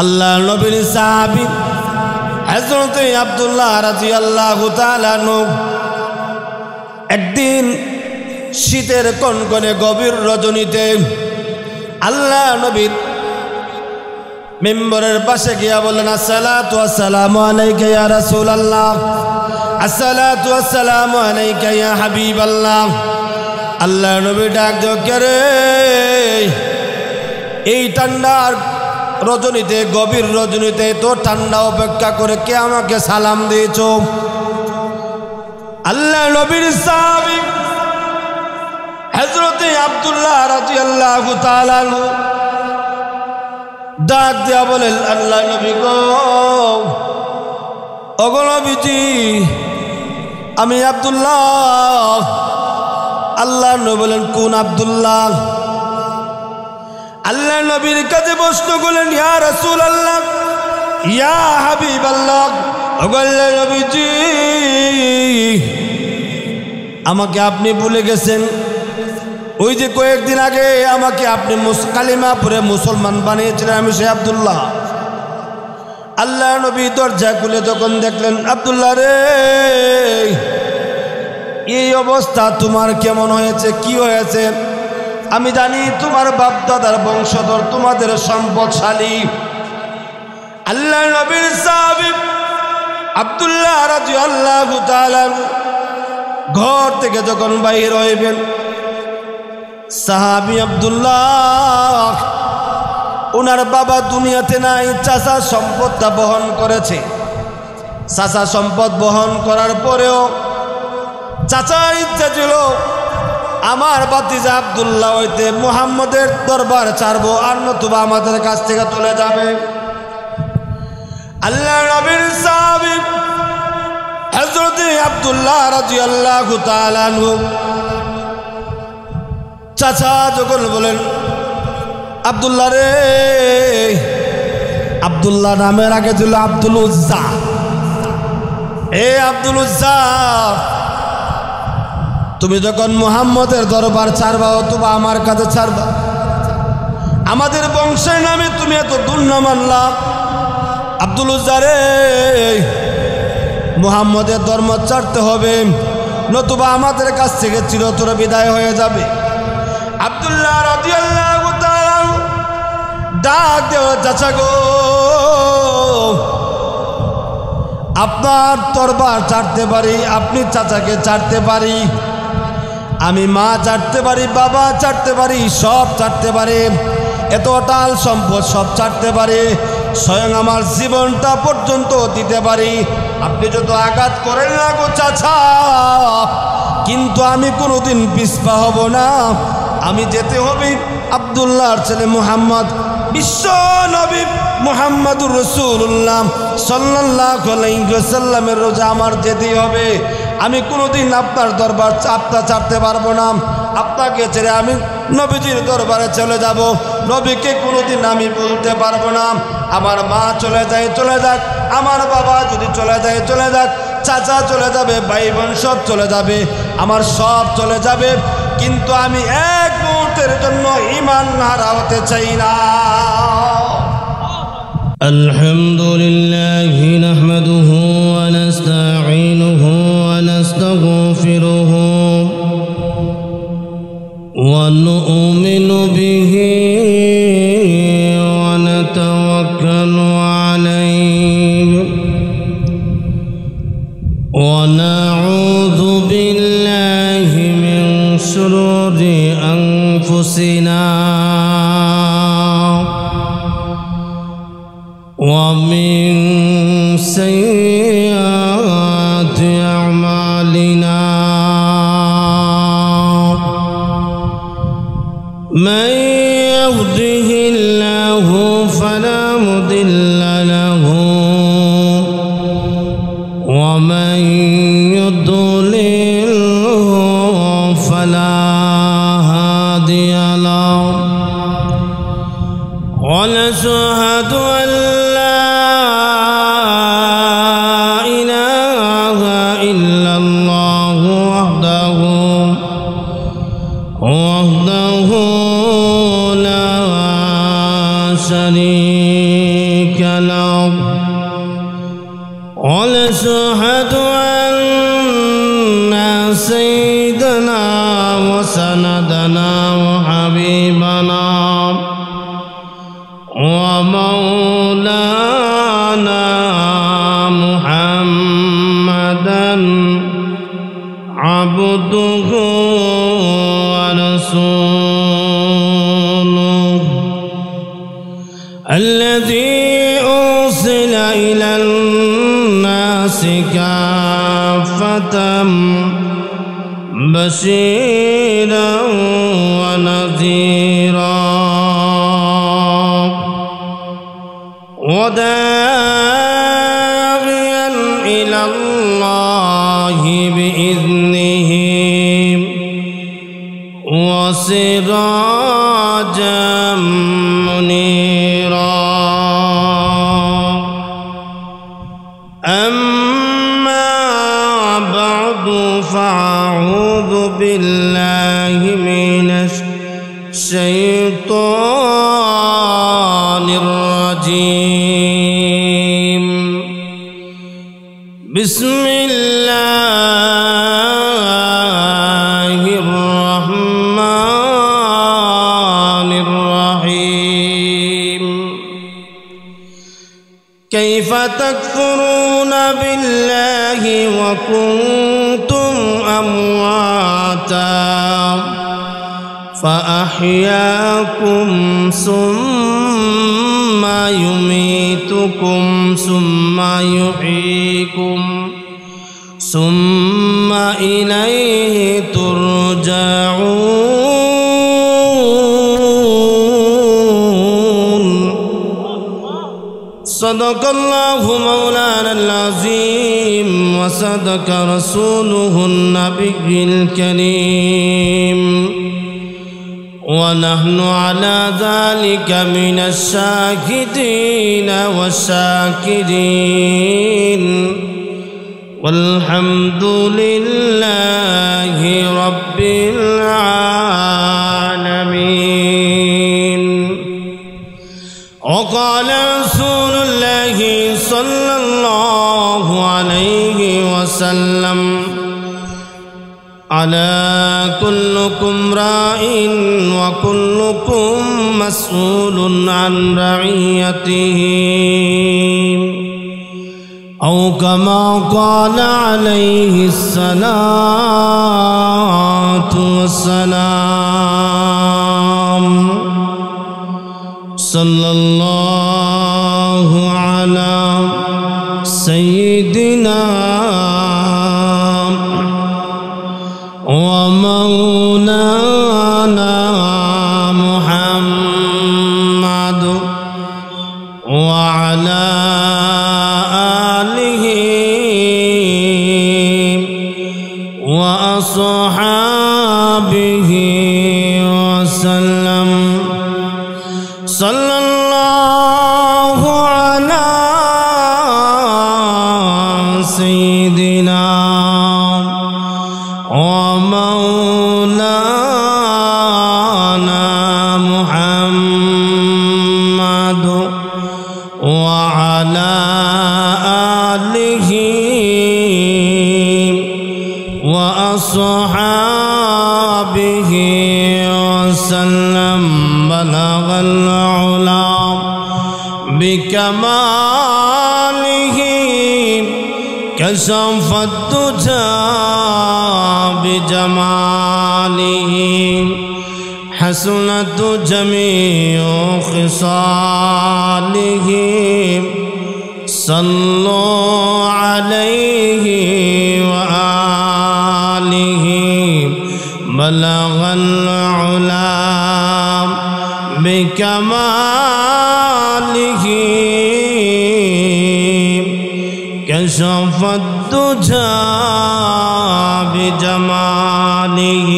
আল্লাহ নবীর সাহাবী হযরত আব্দুল্লাহ রাদিয়াল্লাহু তাআলা আনহু একদিন শীতের কনকনে গভীর রজনীতে আল্লাহ নবীর মিম্বরের পাশে গিয়া বললেন, আসসালাতু ওয়াসসালামু আলাইকা ইয়া রাসূলুল্লাহ, আসসালাতু ওয়াসসালামু আলাইকা ইয়া হাবিবাল্লাহ। আল্লাহ নবী ডাক দিয়ে, রে এই ঠান্ডার রজনীতে, গভীর রজনীতে তো ঠান্ডা অপেক্ষা করে কে আমাকে সালাম দিয়েছ? আল্লাহ নবীর সাহাবী হযরত আব্দুল্লাহ রাদিয়াল্লাহু তাআলা আনহু ডাক দিয়া বলেন, আল্লাহ নবী গো, ওগো নবীজি, আমি আব্দুল্লাহ। আল্লাহ নবী বলেন, কোন আব্দুল্লাহ? আল্লাহ নবীর কাছে প্রশ্ন করলেন, ইয়া রাসূলুল্লাহ, ইয়া হাবিবাল্লাহ, ওগো আল্লাহ নবীজি, আমাকে আপনি ভুলে গেছেন? ওই যে কয়েকদিন আগে আমাকে আপনি কালিমা পড়ে মুসলমান বানিয়েছিলেন, আমি সে আব্দুল্লাহ। আল্লাহ নবী দরজা খুলে যখন দেখলেন, আব্দুল্লাহ রে, এই অবস্থা তোমার কেমন হয়েছে, কি হয়েছে? আমি জানি তোমার বাপ দাদার বংশধর, তোমাদের সম্পদশালী। আল্লাহ নবীর সাহাবী আব্দুল্লাহ রাদিয়াল্লাহু তাআলা ঘর থেকে যখন বাইর হইবেন, সাহাবী আব্দুল্লাহ, ওনার বাবা দুনিয়াতে নাই, চাচা সম্পদটা বহন করেছে। চাচা সম্পদ বহন করার পরেও চাচার ইচ্ছা ছিল আমার ভাতিজা আব্দুল্লাহ হইতে মুহাম্মদের দরবার ছাড়বো, আর নতুবা আমাদের কাছ থেকে চলে যাবে। আল্লাহ নবীর সাহাবী হযরত আব্দুল্লাহ রাদিয়াল্লাহু তাআলা আনহু চাচা যখন বলেন, আব্দুল্লাহ রে, আব্দুল্লাহ নামের আগে ছিল আব্দুল উজ্জা। এ আব্দুল উজ্জা, তুমি যখন মুহাম্মদের দরবার ছাড়বা অথবা আমার কাছে ছাড়বা, আমাদের বংশের নামে তুমি এত দুর্নাম আনলা। আব্দুল উজ্জা রে, মুহাম্মদের ধর্ম ছাড়তে হবে, নতুবা আমাদের কাছ থেকে চিরতর বিদায় হয়ে যাবে। আব্দুল্লাহ রাদিয়াল্লাহু তাআলা ডাক দেওয়া, চাচা গো, আপনার দরবার ছাড়তে পারি, আপনি চাচাকে ছাড়তে পারি, আমি মা ছাড়তে পারি, বাবা ছাড়তে পারি, সব ছাড়তে পারি, এত টাল সম্পদ সব ছাড়তে পারি, স্বয়ং আমার জীবনটা পর্যন্ত দিতে পারি, আপনি যত আঘাত করেন না গো চাচা, কিন্তু আমি কোনোদিন পিছপা হব না। আমি যেতে হবে আব্দুল্লাহর ছেলে মুহাম্মদ, বিশ্ব নবী মুহাম্মদুর রাসূলুল্লাহ সাল্লাল্লাহু আলাইহি ওয়াসাল্লামের রোজা আমার যেতেই হবে। আমি কোনোদিন আপনার দরবার আপনার ছাড়তে পারবো না। আপনাকে ছেড়ে আমি নবীজির দরবারে চলে যাব, নবীকে কোনোদিন আমি বলতে পারবো না। আমার মা চলে যায়, চলে যাক, আমার বাবা যদি চলে যায় চলে যাক, চাচা চলে যাবে, ভাই বোন সব চলে যাবে, আমার সব চলে যাবে, কিন্তু আমি এক মুহূর্তের জন্য ঈমান হারা হতে চাই না। আলহামদুলিল্লাহ নাহমাদুহু ওয়া নাস্তাঈনুহু ওয়া নাস্তাগফিরুহু ওয়া নু'মিনু বিহি ওয়া নাতাওয়াক্কালু আলাইহি ওয়া নাউযু বিল্লাহি মিন শুরুরি আনফুসিনা ومن سيئات أعمالنا من يهده الله فلا مضل له ومن يضلل فلا هادي له ونشهد أن شريك شريك له ونشهد أن سيدنا وسندنا وحبيبنا ومولانا محمدا عبده ورسوله الذي أرسل إلى الناس كافة بشيرا ونذيرا وداعيا إلى الله بإذنه وسراجا منيرا أما بعد فأعوذ بالله من الشيطان الرجيم بسم الله الرحمن الرحيم كيف تكفرون بالله وكنتم أمواتا فأحياكم ثم يميتكم ثم يحييكم ثم إليه ترجعون صدق الله مولانا العظيم وصدق رسوله النبي الكريم ونحن على ذلك من الشاهدين والشاكرين والحمد لله رب العالمين وقال رسول الله صلى الله عليه وسلم ألا كلكم راع وكلكم مسؤول عن رعيته أو كما قال عليه الصلاة والسلام صلى الله على سيدنا ومولانا محمد وعلى آله وأصحابه وسلم صلى الله على سيدنا ومولانا محمد وعلى آله وأصحابه وسلم بلغ العلا بكماله كشف الدجى بجماله حسنت جميع خصاله صلوا عليه وآله بلغ العلا بكماله كشف الدجى بجماله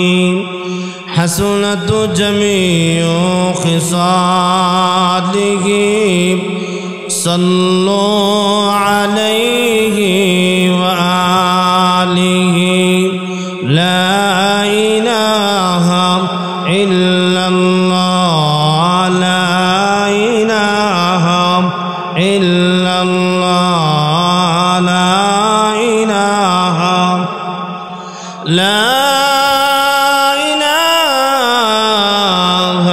حسنت جميع خصاله صلوا عليه وآله لا إله إلا الله لا إله إلا الله لا إله لا إله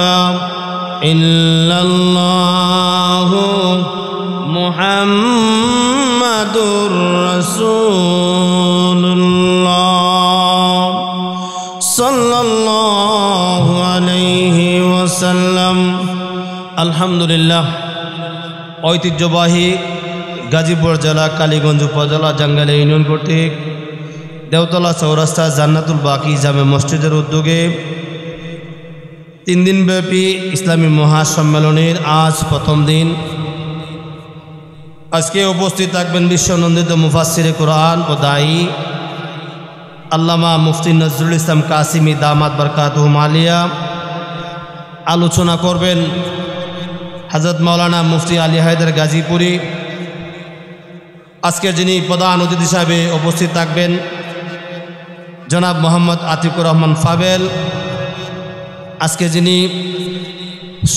إلا الله محمد رسول الله صلى الله عليه وسلم الحمد لله ঐতিহ্যবাহী গাজীপুর জেলা কালীগঞ্জ উপজেলা জাঙ্গালী ইউনিয়ন কর্তৃক দেওতলা চৌরাস্তা জান্নাতুল বাকি জামে মসজিদের উদ্যোগে 3 দিনব্যাপী ইসলামী মহাসম্মেলনের আজ প্রথম দিন। আজকে উপস্থিত থাকবেন বিশ্বনন্দিত মুফাসসিরে কোরআন ও দায়ী আল্লামা মুফতি নজরুল ইসলাম কাসিমি দামাত বরকাতুহুম আলিয়া। আলোচনা করবেন হযরত মাওলানা মুফতি আলী হায়দার গাজীপুরী। আজকে যিনি প্রধান অতিথি হিসাবে উপস্থিত থাকবেন জনাব মোহাম্মদ আতিকুর রহমান ফাবেল। আজকে যিনি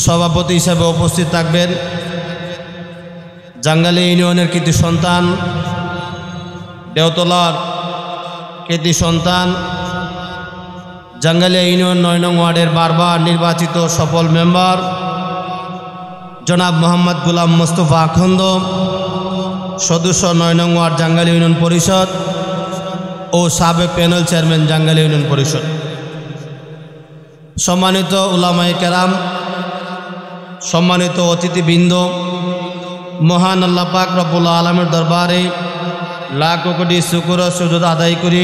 সভাপতি হিসাবে উপস্থিত থাকবেন জাঙ্গালী ইউনিয়নের কৃতি সন্তান, দেওতলার কৃতি সন্তান, জাঙ্গালী ইউনিয়ন 9 নং ওয়ার্ডের বারবার নির্বাচিত সফল মেম্বার জনাব মোহাম্মদ গোলাম মোস্তফা আখন্দ, সদস্য 9 নং ওয়ার্ড জাঙ্গালী ইউনিয়ন পরিষদ ও সাবেক প্যানেল চেয়ারম্যান জাঙ্গালী ইউনিয়ন পরিষদ। সম্মানিত উলামায়ে কেরাম, সম্মানিত অতিথিবৃন্দ, মহান আল্লাহ পাক রব্বুল আলামিনের দরবারে লাখ কোটি শুকর ও সুজুদ আদায় করি,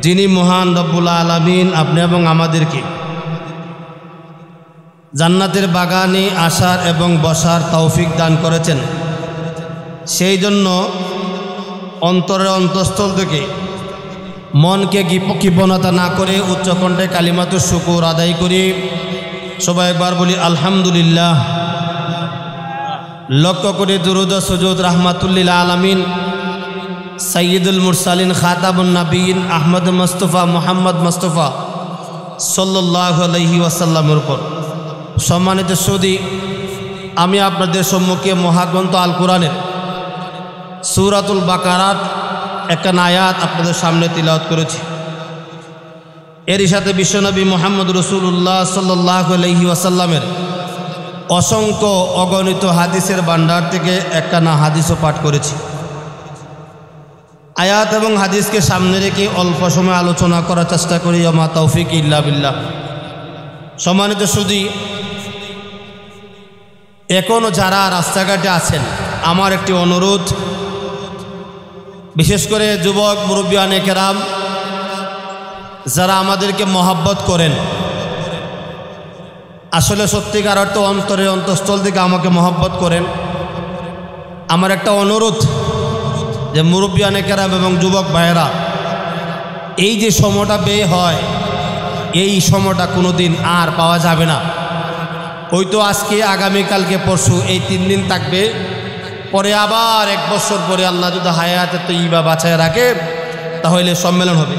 যিনি মহান রব্বুল আলামিন আপনি এবং আমাদেরকে জান্নাতের বাগানে আসার এবং বসার তৌফিক দান করেছেন। সেই জন্য অন্তরের অন্তঃস্থল থেকে মনকে কৃপণতা না করে উচ্চকণ্ঠে কালিমাতুশ শুকুর আদায় করি। সবাই একবার বলি আলহামদুলিল্লাহ। লক্ষ কোটি দুরুদ ও সুজুদ রাহমাতুল্লিল আলামিন সাইয়্যিদুল মুরসালিন খাতামুন নবিয়্যিন আহমদ মুস্তাফা মুহাম্মদ মুস্তাফা সাল্লাল্লাহু আলাইহি ওয়াসাল্লামের উপর। সম্মানিত সুধী, আমি আপনাদের সম্মুখে মহাগ্রন্থ আল কোরআনের সূরাতুল বাকারার একটা আয়াত আপনাদের সামনে তিলাওয়াত করেছি। এরই সাথে বিশ্বনবী মুহাম্মদ রাসূলুল্লাহ সাল্লাল্লাহু আলাইহি ওয়াসাল্লামের অসংখ্য অগণিত হাদিসের ভান্ডার থেকে একটা হাদিসও পাঠ করেছি। আয়াত এবং হাদিসকে সামনে রেখে অল্প সময় আলোচনা করার চেষ্টা করি। আমা তৌফিক ইল্লা বিল্লাহ। সম্মানিত সুধী, এখনও যারা রাস্তাঘাটে আছেন, আমার একটি অনুরোধ, বিশেষ করে যুবক মুরব্বিয়ানে কেরাম যারা আমাদেরকে মহব্বত করেন, আসলে সত্যিকার অর্থ অন্তরের অন্তঃস্থল থেকে আমাকে মহব্বত করেন, আমার একটা অনুরোধ যে মুরব্বিয়ানে কেরাম এবং যুবক ভাইয়েরা, এই যে সময়টা ব্যয় হয়, এই সময়টা কোনো দিন আর পাওয়া যাবে না। হয়তো আজকে আগামীকালকে পরশু এই 3 দিন থাকবে, পরে আবার 1 বছর পরে আল্লাহ যদি হায়াতে তৈবা বাঁচায় রাখে তাহলে সম্মেলন হবে।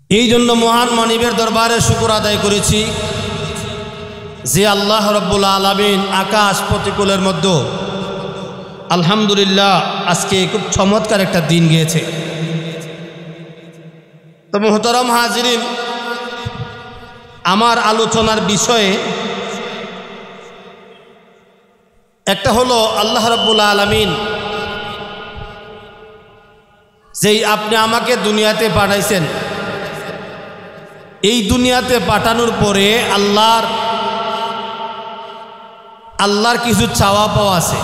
এই জন্য মহান মানিবের দরবারে শুকর আদায় করেছি যে আল্লাহ রব্বুল আলামিন আকাশ প্রতিকূলের মধ্যে আলহামদুলিল্লাহ আজকে খুব চমৎকার একটা দিন গিয়েছে। তবে মুহতারাম হাজিরিন, আমার আলোচনার বিষয়ে একটা হলো আল্লাহ রাব্বুল আলামিন যেই আপনি আমাকে দুনিয়াতে পাঠাইছেন, এই দুনিয়াতে পাঠানোর পরে আল্লাহর কিছু চাওয়া পাওয়া আছে।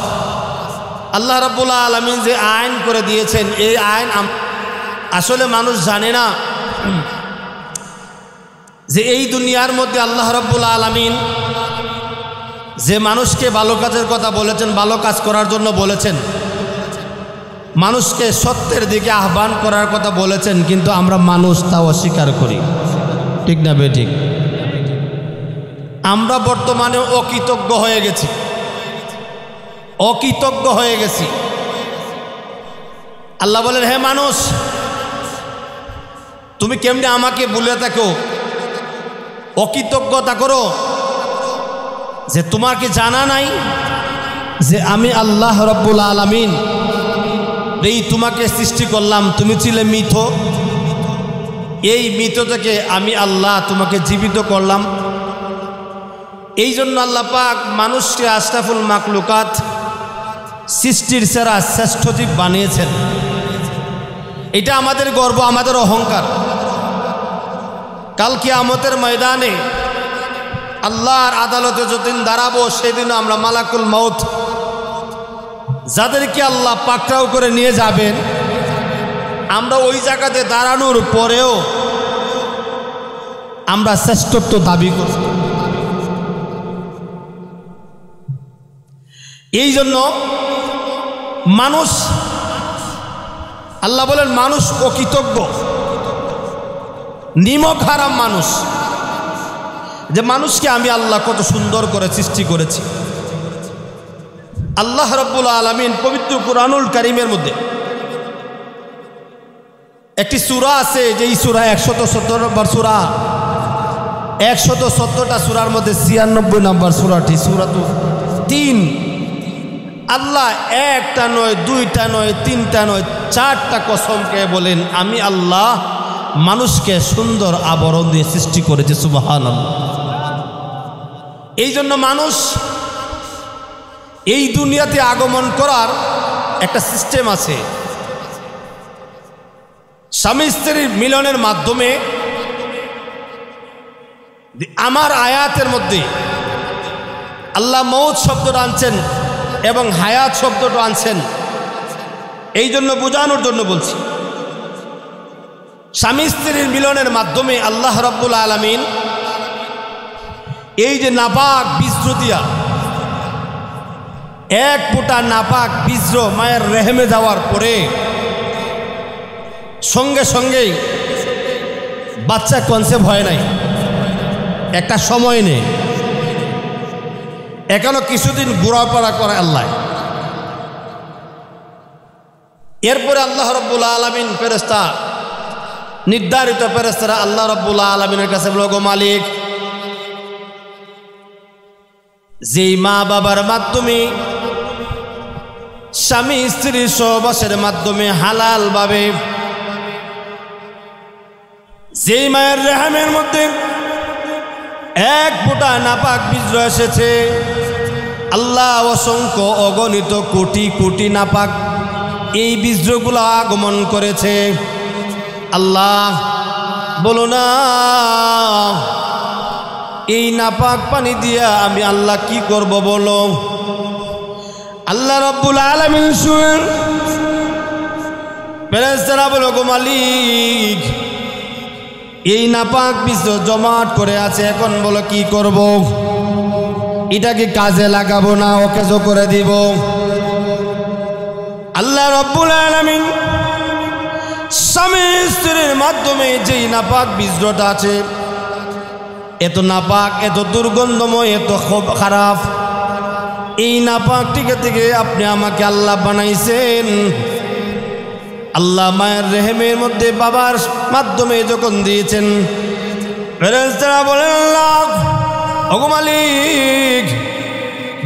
আল্লাহ রাব্বুল আলামিন যে আইন করে দিয়েছেন, এই আইন আসলে মানুষ জানে না যে এই দুনিয়ার মধ্যে আল্লাহ রাব্বুল আলামিন যে মানুষকে ভালো কাজের কথা বলেছেন, ভালো কাজ করার জন্য বলেছেন, মানুষকে সত্যের দিকে আহ্বান করার কথা বলেছেন, কিন্তু আমরা মানুষ তা অস্বীকার করি। ঠিক না বেঠিক? আমরা বর্তমানে অকৃতজ্ঞ হয়ে গেছি, অকৃতজ্ঞ হয়ে গেছি। আল্লাহ বলেন, হে মানুষ, তুমি কেমনে আমাকে বলে থাকো, অকৃতজ্ঞতা করো যে তোমার কি জানা নাই যে আমি আল্লাহ রব্বুল আলামিন এই তোমাকে সৃষ্টি করলাম, তুমি ছিলে মৃত, এই মৃত থেকে আমি আল্লাহ তোমাকে জীবিত করলাম। এই জন্য আল্লাহ পাক মানুষকে আশরাফুল মাখলুকাত, সৃষ্টির সেরা শ্রেষ্ঠ জীব বানিয়েছেন। এটা আমাদের গর্ব, আমাদের অহংকার। কাল কিয়ামতের ময়দানে আল্লাহর আদালতে যতদিন দাঁড়াবো, সেদিন আমরা মালাকুল মউত যাদেরকে আল্লাহ পাকড়াও করে নিয়ে যাবেন, আমরা ওই জায়গাতে দাঁড়ানোর পরেও আমরা শ্রেষ্ঠত্ব দাবি করব। এই জন্য মানুষ, আল্লাহ বলেন মানুষ অকৃতজ্ঞ, নিমক হারাম মানুষ, যে মানুষকে আমি আল্লাহ কত সুন্দর করে সৃষ্টি করেছি। আল্লাহ রাব্বুল আলামিন পবিত্র কুরআনুল কারীমের মধ্যে একটি সূরা আছে, যে এই সূরা 117 নম্বর সূরা, 117টা সূরার মধ্যে 96 নম্বর সূরাটি সূরাতুল 3। আল্লাহ একটা নয়, দুইটা নয়, তিনটা নয়, 4টা কসমকে বলেন আমি আল্লাহ মানুষকে সুন্দর আবরণ দিয়ে সৃষ্টি করেছি। সুবহানাল্লাহ। এই জন্য মানুষ এই দুনিয়াতে আগমন করার একটা সিস্টেম আছে। স্বামী স্ত্রীর মিলনের মাধ্যমে, আমার আয়াতের মধ্যে আল্লাহ মউত শব্দটা আনছেন এবং হায়াত শব্দটা আনছেন, এই জন্য বোঝানোর জন্য বলছি। স্বামী স্ত্রীর মিলনের মাধ্যমে আল্লাহ রাব্বুল আলামিন এই যে নাপাক বীজ্র দিয়া, এক ফোঁটা নাপাক বীজ্র মায়ের রেহেমে যাওয়ার পরে সঙ্গে সঙ্গেই বাচ্চা কনসেপ্ট হয় নাই, একটা সময় নেই, এখনো কিছুদিন ঘোরাফেরা করে আল্লাহ। এরপরে আল্লাহ রাব্বুল আলামিন ফেরেশতা, নির্ধারিত ফেরেশতারা আল্লাহ রাব্বুল আলামিনের কাছে বলল, গো মালিক, যেই মা বাবার মাধ্যমে, স্বামী স্ত্রীর সহবাসের মাধ্যমে হালাল ভাবে যেই মায়ের রেহেমের মধ্যে এক ফোঁটা নাপাক বীজ এসেছে, আল্লাহ অসংখ্য অগণিত কোটি কোটি নাপাক এই বীজগুলো আগমন করেছে। আল্লাহ বলো না, এই নাপাক পানি দিয়া আমি আল্লাহ কি করব বলো। আল্লাহ রাব্বুল আলামিন শুনেন, ফেরেশতারা বলো, গো মালিক, এই নাপাক বীজ জমাট করে আছে, এখন বলো কি করব, এটাকে কাজে লাগাবো না অকেজো করে দিব। আল্লাহ রাব্বুল আলামিন স্বামী স্ত্রীর মাধ্যমে যেই নাপাক বীজটা আছে, এত নাপাক, এত দুর্গন্ধময়, এত খুব খারাপ, এই নাপাক থেকে আপনি আমাকে আল্লাহ বানাইছেন। আল্লাহ মায়ের রেহেমের মধ্যে বাবার মাধ্যমে যখন দিয়েছেন, ফেরেশতারা বলেন, আল্লাহ ওগো মালিক,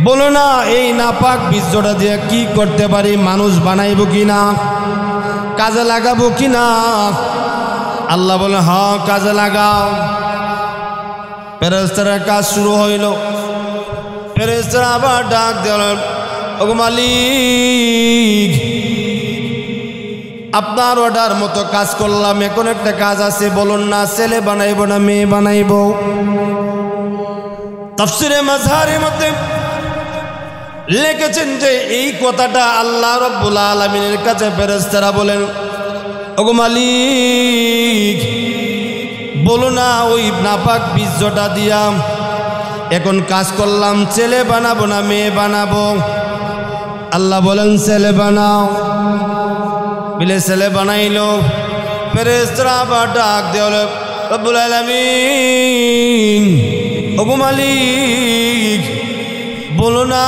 বলো না এই নাপাক বীজটা দিয়ে কি করতে পারি, মানুষ বানাইব কিনা, কাজে লাগাবো কিনা। আল্লাহ বলে, হ্যাঁ কাজে লাগাও। ফেরেশতারা কাজ শুরু হইল। ফেরেশতারা আবার ডাক দিলেন, ওগো মালিক, আপনার অর্ডার মতো কাজ করলাম, এখন একটা কাজ আছে, বলুন না ছেলে বানাইব না মেয়ে বানাইব। তাফসীরে মাযহারের মধ্যে লিখেছেন যে এই কথাটা আল্লাহ রাব্বুল আলামিনের কাছে ফেরেশতারা বলেন, ওগো মালিক, বলো না ওই নাপাক বীজটা দিয়া এখন কাজ করলাম, ছেলে বানাবো না মেয়ে বানাবো। আল্লাহ বলেন ছেলে বানাও। বলে ছেলে বানাইলো। ফেরেশতারা আবার ডাক দেওয়াল, রব্বুল আলামিন, ওগো মালিক, বলো না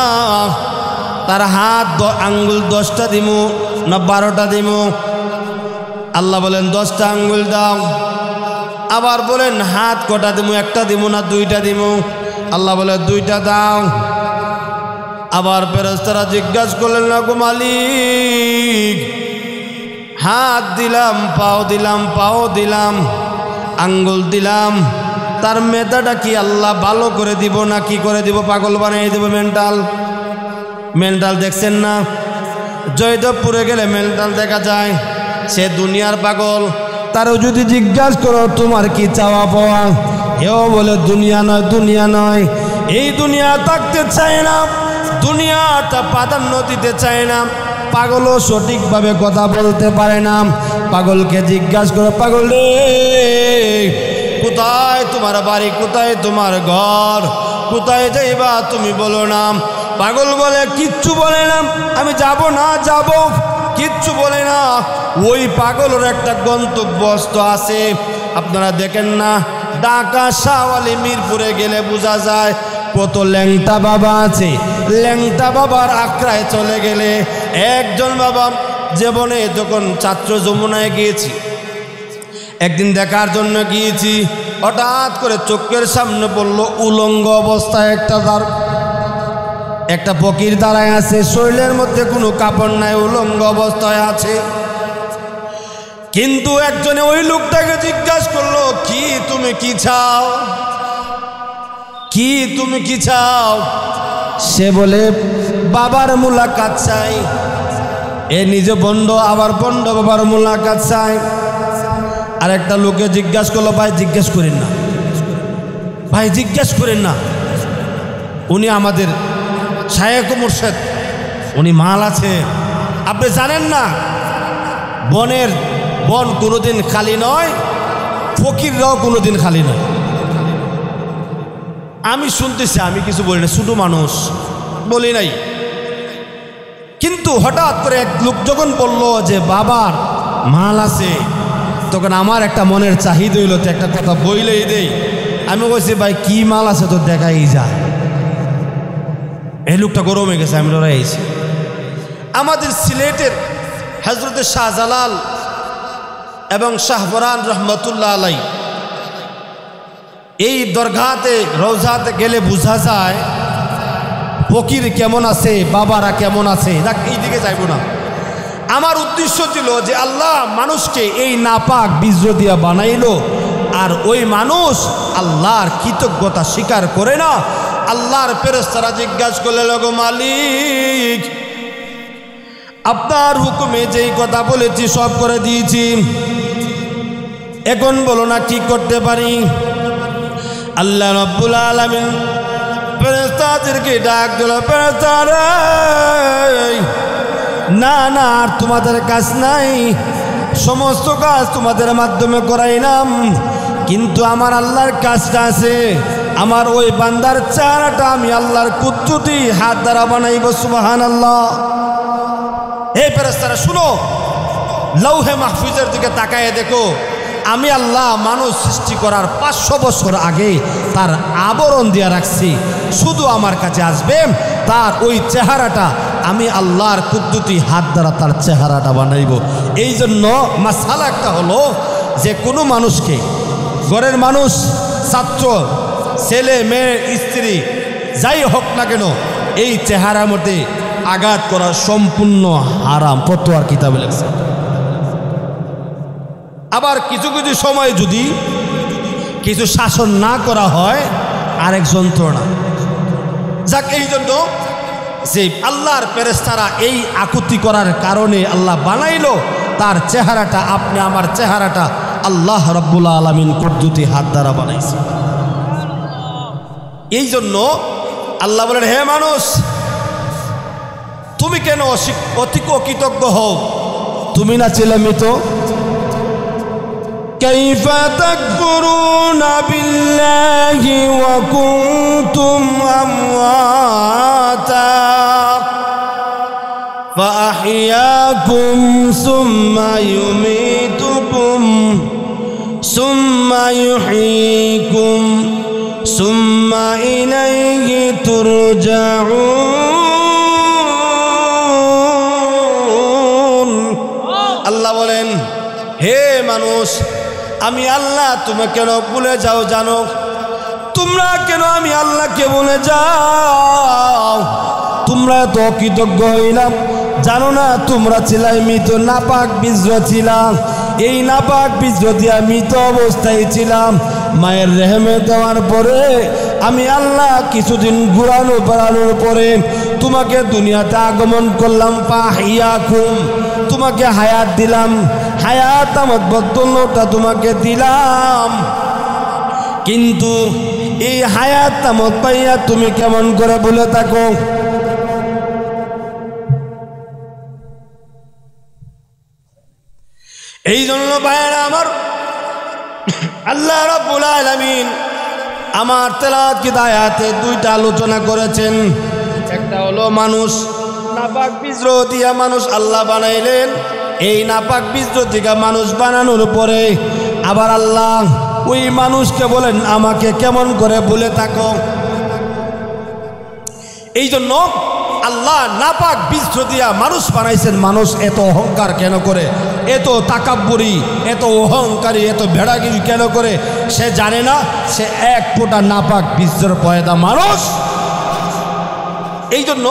তার হাত আঙ্গুল 10টা দিমু না 12টা দিমু। আল্লাহ বলেন 10টা আঙ্গুল দাও। আবার বলেন হাত কটা দিমু, একটা দিমু না 2টা দিমু? আল্লাহ বলে 2টা দাও। আবার ফেরেশতারা জিজ্ঞাসা করলেন, না গো মালিক, হাত দিলাম, পাও দিলাম, পাও দিলাম, আঙ্গুল দিলাম, তার মেধাটা কি আল্লাহ ভালো করে দিব না কি করে দিব? পাগল বানিয়ে দেব? মেন্টাল দেখছেন না? জয়দেবপুরে গেলে মেন্টাল দেখা যায়, সে দুনিয়ার পাগল। তারও যদি জিজ্ঞাসা করো তোমার কি চাওয়া পাওয়া, এও বলে দুনিয়া নয়, দুনিয়া নয়, এই দুনিয়া থাকতে চায় না, দুনিয়াটা প্রাধান্য দিতে চায় না। পাগলও সঠিকভাবে কথা বলতে পারে না। পাগলকে জিজ্ঞাসা করো, পাগল রে, কোথায় তোমার বাড়ি, কোথায় তোমার ঘর, কোথায় যাইবা তুমি বলো না? পাগল বলে কিচ্ছু বলে না, আমি যাব না, যাব, কিচ্ছু বলে না। ওই পাগলের একটা গন্তব্যস্থ আছে। আপনারা দেখেন না, ঢাকা শাহওয়ালি মিরপুরে গেলে বোঝা যায় কত ল্যাংটা বাবা আছে। ল্যাংটা বাবার আখড়ায় চলে গেলে, একজন বাবা জীবনে যখন ছাত্র যমুনায় গিয়েছি, একদিন দেখার জন্য গিয়েছি, হঠাৎ করে চোখের সামনে পড়ল উলঙ্গ অবস্থায় একটা ফকির দাঁড়ায় আছে, শরীরের মধ্যে কোনো কাপড় নাই, উলঙ্গ অবস্থায় আছে। কিন্তু একজনে ওই লোকটাকে জিজ্ঞাসা করলো, কি তুমি কি চাও, কি তুমি কি চাও? সে বলে বাবার মুলাকাত চাই। এ নিজে বন্ড, আবার বন্ড বাবার মুলাকাত চাই। আর একটা লোকে জিজ্ঞাসা করলো, ভাই জিজ্ঞেস করেন না, ভাই জিজ্ঞেস করেন না, উনি আমাদের শায়েখ মুর্শেদ, উনি মাল আছে। আপনি জানেন না বন কোনোদিন খালি নয়, ফকিররাও কোনোদিন খালি নয়। আমি শুনতেছি, আমি কিছু বলি না, ছোট মানুষ বলি নাই। কিন্তু হঠাৎ করে এক লোক যখন বলল যে বাবার মাল আছে, তখন আমার একটা মনের চাহিদা হইল, তো একটা কথা বইলেই দেই। আমি বলছি, ভাই কি মাল আছে তো দেখাই যায়। এই লোকটা গরম হয়ে গেছে, আমি লড়াইছি। আমাদের সিলেটের হযরত শাহজালাল এবং শাহপরান রহমতুল্লাহ আলাই, এই দরগাতে রওজাতে গেলে বোঝা যায় ফকির কেমন আছে, বাবারা কেমন আছে। দেখ, এই দিকে যাইব না। আমার উদ্দেশ্য ছিল যে আল্লাহ মানুষকে এই নাপাক বীজ দিয়া বানাইলো, আর ওই মানুষ আল্লাহর কৃতজ্ঞতা স্বীকার করে না। আল্লাহর ফেরেশতারা জিজ্ঞাসা করলে, লগো মালিক, আপনার হুকুমে যেই কথা বলেছি সব করে দিয়েছি, এখন বলো না কি করতে পারি? আল্লাহ রাব্বুল আলামিন ফেরেশতাদেরকে ডাক দিল, ফেরেশতারা, না না, আর তোমাদের কাজ নাই, সমস্ত কাজ তোমাদের মাধ্যমে করাইলাম, কিন্তু আমার আল্লাহর কাজটা আছে। আমার ওই বান্দার চেহারাটা আমি আল্লাহর কুদরতি হাত দ্বারা বানাইব। সুবহানাল্লাহ। এই ফেরেশতারা শুনো, লৌহে মাহফুজের দিকে তাকায় দেখো, আমি আল্লাহ মানুষ সৃষ্টি করার 500 বছর আগে তার আবরণ দিয়ে রাখছি। শুধু আমার কাছে আসবে, তার ওই চেহারাটা আমি আল্লাহর কুদরতি হাত দ্বারা তার চেহারাটা বানাইব। এই জন্য মাসালা একটা হলো যে কোনো মানুষকে, ঘরের মানুষ, ছাত্র, ছেলে মেয়ে, স্ত্রী, যাই হোক না কেন, এই চেহারার মধ্যে আঘাত করা সম্পূর্ণ হারাম, ফতোয়ার কিতাবে লেখছে। আবার কিছু কিছু সময় যদি কিছু শাসন না করা হয়, আরেক যন্ত্রণা। যাক, এই জন্য যে আল্লাহর ফেরেশতারা এই আকুতি করার কারণে আল্লাহ বানাইলো তার চেহারাটা, আপনি আমার চেহারাটা আল্লাহ রাব্বুল আলামিন কুদরতি হাত দ্বারা বানাইছে। এই জন্য আল্লাহ বলেন, হে মানুষ, তুমি কেন অকৃতজ্ঞ হও? তুমি না ছিলে মৃত। কাইফা তাকফুরুনা বিল্লাহি ওয়া কুনতুম আমওয়াতা ফাআহইয়াকুম সুম্মা ইউমীতুকুম সুম্মা ইউহয়ীকুম সুম্মা ইলাইহি তুরজাউন। আল্লাহ বলেন, হে মানুষ, আমি আল্লাহ তুমি কেন ভুলে যাও জানো? তোমরা কেন আমি আল্লাহকে ভুলে যাও? তোমরা তো অকৃতজ্ঞ হইলাম, জানো না তোমরা ছিলাই মৃত, নাপাক বিজ্র ছিলাম। এই নাপাক বিজ্র দিয়া মৃত অবস্থায় ছিলাম। মায়ের রেহেমে দেওয়ার পরে আমি আল্লাহ কিছুদিন ঘুরানো বেড়ানোর পরে তোমাকে দুনিয়াতে আগমন করলাম। পাহিয়াকুম, তোমাকে হায়াত দিলাম, হায়াত আমার বদলটা তোমাকে দিলাম। কিন্তু এই হায়াত তামত পাইয়া তুমি কেমন করে বলে থাকো? এই জন্য ভাইয়েরা আমার, আল্লাহ রাব্বুল আলামিন আমার তেলাওয়াতকৃত আয়াতে দুইটা আলোচনা করেছেন। একটা হলো মানুষ নাপাক বিজ্র দিয়া মানুষ আল্লাহ বানাইলেন। এই নাপাক বিজ্র থেকে মানুষ বানানোর পরে আবার আল্লাহ ওই মানুষকে বলেন আমাকে কেমন করে ভুলে থাকো? এই জন্য আল্লাহ নাপাক বিজ্র দিয়া মানুষ বানাইছেন। মানুষ এত অহংকার কেন করে, এত তাকাব্বুরি, এত অহংকারী, এত ভেড়াগিরি কেন করে? সে জানে না সে এক ফোঁটা নাপাক বিজ্র পয়দা মানুষ। এই জন্য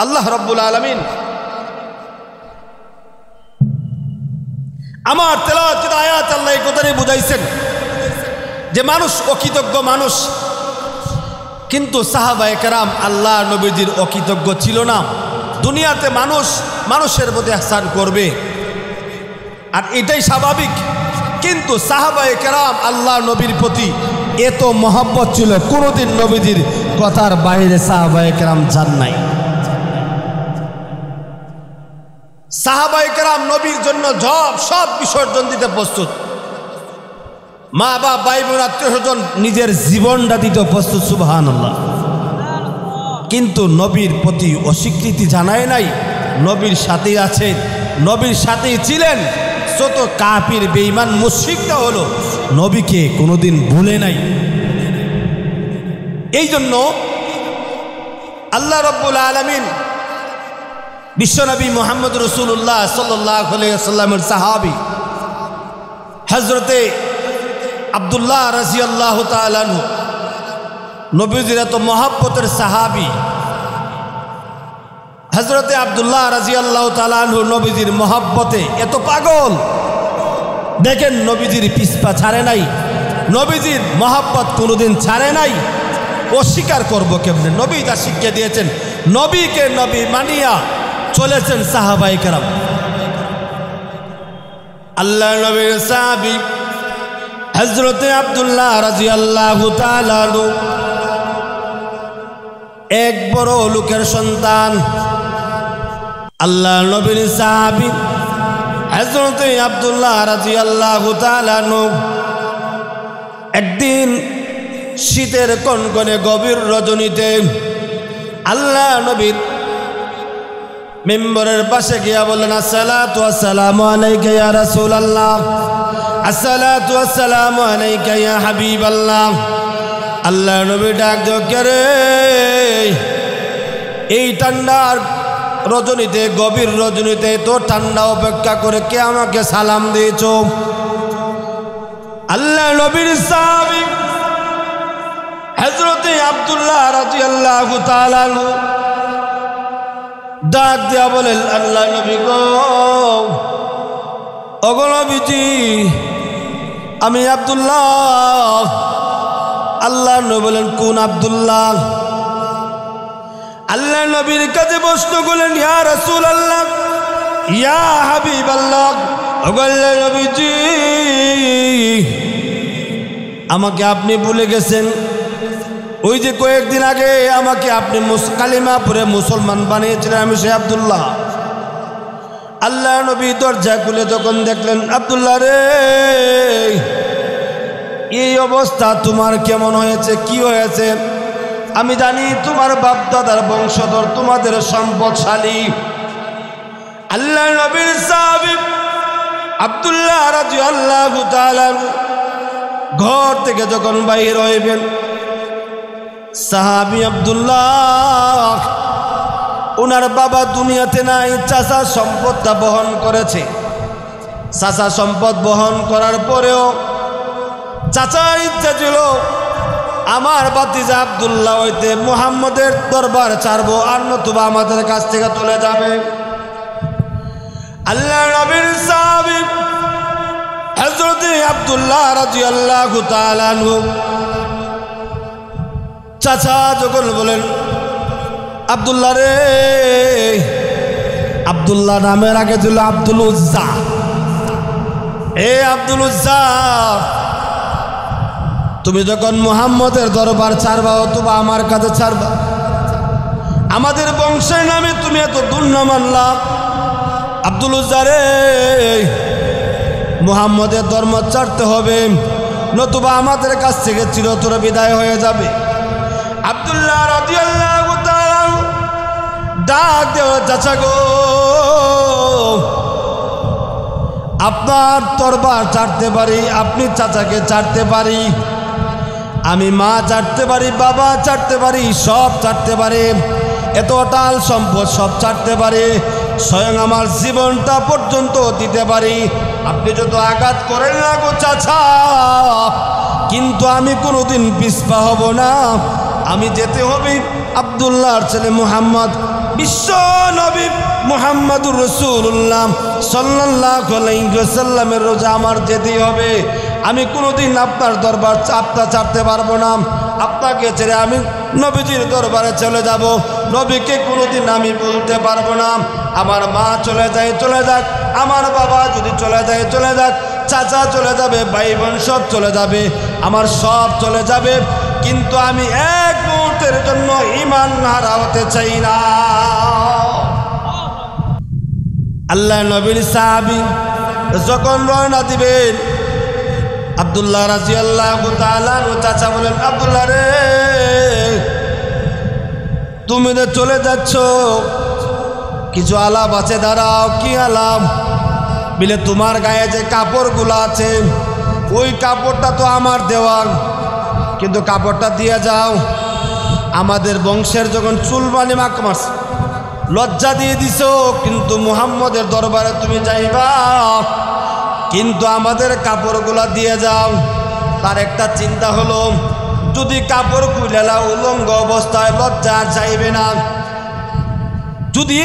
আল্লাহ রাব্বুল আলামিন আমার তেলাওয়াতকৃত আয়াত আল্লাহ এই কথাই বুঝাইছেন যে মানুষ অকৃতজ্ঞ মানুষ। কিন্তু সাহাবায়ে কেরাম আল্লাহ নবীজির অকৃতজ্ঞ ছিল না। দুনিয়াতে মানুষ মানুষের প্রতি ইহসান করবে, আর এটাই স্বাভাবিক। কিন্তু সাহাবায়ে কেরাম আল্লাহ নবীর প্রতি এত মহব্বত ছিল, কোনোদিন নবীজির কথার বাইরে সাহাবায়ে কেরাম যান নাই। সাহাবায়ে কেরাম নবীর জন্য সব বিসর্জন দিতে প্রস্তুত। মা বাপ ভাই বোন আত্মীয় স্বজন নিজের জীবনটা দিতে প্রস্তুত। সুবহানাল্লাহ। কিন্তু নবীর প্রতি অস্বীকৃতি জানায় নাই। নবীর সাথেই আছেন, নবীর সাথেই ছিলেন। যত কাফির বেঈমান মুশরিকরা হলো, নবীকে কোনোদিন ভুলে নাই। এই জন্য আল্লাহ রাব্বুল আলামিন বিশ্বনবী মুহাম্মদ রাসূলুল্লাহ সাল্লাল্লাহু আলাইহি ওয়াসাল্লামের সাহাবী হযরতে আব্দুল্লাহ রাদিয়াল্লাহু তাআলা আনহু, নবীজির এত মহব্বতের সাহাবী হযরতে আব্দুল্লাহ রাদিয়াল্লাহু তাআলা আনহু নবীজির মহব্বতে এত পাগল। দেখেন নবীজির পিছপা ছাড়ে নাই, নবীজির মহব্বত কোনোদিন ছাড়ে নাই। অস্বীকার করবো কেমনে? নবী যা শিক্ষা দিয়েছেন, নবীকে নবী মানিয়া চলেছেন সাহাবায়ে কেরাম। আল্লাহ নবীর সাহাবী হযরতে আব্দুল্লাহ রাদিয়াল্লাহু তাআলা আনহু এক বড় লোকের সন্তান। আল্লাহ নবীর সাহাবী হযরতে আব্দুল্লাহ রাদিয়াল্লাহু তাআলা আনহু একদিন শীতের কনকনে গভীর রজনীতে আল্লাহ নবীর মেম্বরের পাশে গিয়া বললেন, আসসালাতু ওয়াসসালামু আলাইকা ইয়া রাসূলুল্লাহ, আসসালাতু ওয়াসসালামু আলাইকা ইয়া হাবিবাল্লাহ। আল্লাহ নবী ডাক রে, এই ঠান্ডার রজনীতে, গভীর রজনীতে তো ঠান্ডা অপেক্ষা করে কে আমাকে সালাম দিয়েছ? আল্লাহ নবীর সাহাবী হযরতে আব্দুল্লাহ রাদিয়াল্লাহু তাআলা আনহু ডাক দিয়া বলেন, আল্লাহ নবী গো, ওগো নবীজি, আমি আব্দুল্লাহ। আল্লাহ নবী বলেন, কোন আব্দুল্লাহ? আল্লাহ নবীর কাছে প্রশ্ন করলেন, ইয়া রাসূলুল্লাহ, ইয়া হাবিবাল্লাহ, ওগো আল্লাহ নবীজি, আমাকে আপনি ভুলে গেছেন? ওই যে কয়েকদিন আগে আমাকে আপনি কালিমা পড়ে মুসলমান বানিয়েছিলেন, আমি সে আব্দুল্লাহ। আল্লাহ নবী দরজা খুলে যখন দেখলেন, আব্দুল্লাহ রে, এই অবস্থা তোমার কেমন হয়েছে, কি হয়েছে? আমি জানি তোমার বাপ দাদার বংশধর, তোমাদের সম্পদশালী। আল্লাহ নবীর সাহাবী আব্দুল্লাহ রাদিয়াল্লাহু তাআলা ঘর থেকে যখন বাইর হইবেন, সাহাবী আব্দুল্লাহ, ওনার বাবা দুনিয়াতে নাই, চাচা সম্পদটা বহন করেছে। চাচা সম্পদ বহন করার পরেও চাচার ইচ্ছা ছিল আমার ভাতিজা আব্দুল্লাহ হইতে মুহাম্মদের দরবার ছাড়বো, আর নতুবা আমাদের কাছ থেকে চলে যাবে। আল্লাহ নবীর সাহাবী হযরত আব্দুল্লাহ রাদিয়াল্লাহু তাআলা আনহু চাচা যখন বলেন, আব্দুল্লাহ রে, আব্দুল্লাহ নামের আগে ছিল আব্দুল উজ্জা, এ আব্দুল উজ্জা, তুমি যখন মুহাম্মদের দরবার ছাড়বা অথবা আমার কাছে ছাড়বা, আমাদের বংশের নামে তুমি এত দুর্নাম আনলা। আব্দুল উজ্জা রে, মুহাম্মদের ধর্ম ছাড়তে হবে, নতুবা আমাদের কাছ থেকে চিরতরে বিদায় হয়ে যাবে। আব্দুল্লাহ রাদিয়াল্লাহু তাআলা ডাক দেওয়া, চাচা গো, আপনার দরবার ছাড়তে পারি, আপনি চাচাকে ছাড়তে পারি, আমি মা ছাড়তে পারি, বাবা ছাড়তে পারি, সব ছাড়তে পারে, এত অটাল সম্পদ সব ছাড়তে পারে, স্বয়ং আমার জীবনটা পর্যন্ত দিতে পারি, আপনি যত আঘাত করেন না গো চাচা, কিন্তু আমি কোনোদিন পিছপা হব না। আমি যেতে হবে আব্দুল্লাহর ছেলে মুহাম্মদ, বিশ্ব নবী মুহাম্মদুর রাসূলুল্লাহ সাল্লাল্লাহু আলাইহি ওয়াসাল্লামের রোজা আমার যেতেই হবে। আমি কোনোদিন আপনার দরবার আপনার ছাড়তে পারবো না, আপনাকে ছেড়ে আমি নবীজির দরবারে চলে যাব। নবীকে কোনোদিন আমি বলতে পারবো না আমার মা চলে যায় চলে যাক, আমার বাবা যদি চলে যায় চলে যাক, চাচা চলে যাবে, ভাই বোন সব চলে যাবে, আমার সব চলে যাবে, কিন্তু আমি এক মুহূর্তের জন্য ঈমান হারা হতে চাই না। আল্লাহ নবীর সাহাবী যখন রওনা দিবেন, আব্দুল্লাহ রাদিয়াল্লাহু তাআলা চাচা বলেন, আব্দুল্লাহ রে, তুমি তো চলে যাচ্ছ, কিছু আলাপ আছে, দাঁড়াও। কি আলাপ? বলে তোমার গায়ে যে কাপড়গুলো আছে ওই কাপড়টা তো আমার দেওয়া, কিন্তু কাপড়টা দিয়ে যাও। আমাদের বংশের যখন চুলবানি মাকমাস লজ্জা দিয়ে দিছ, কিন্তু মুহাম্মদের দরবারে তুমি যাইবা, কিন্তু আমাদের কাপড়গুলা দিয়ে যাও। তার একটা চিন্তা হলো, যদি কাপড় খুলেলা উলঙ্গ অবস্থায় লজ্জা চাইবে না, যদি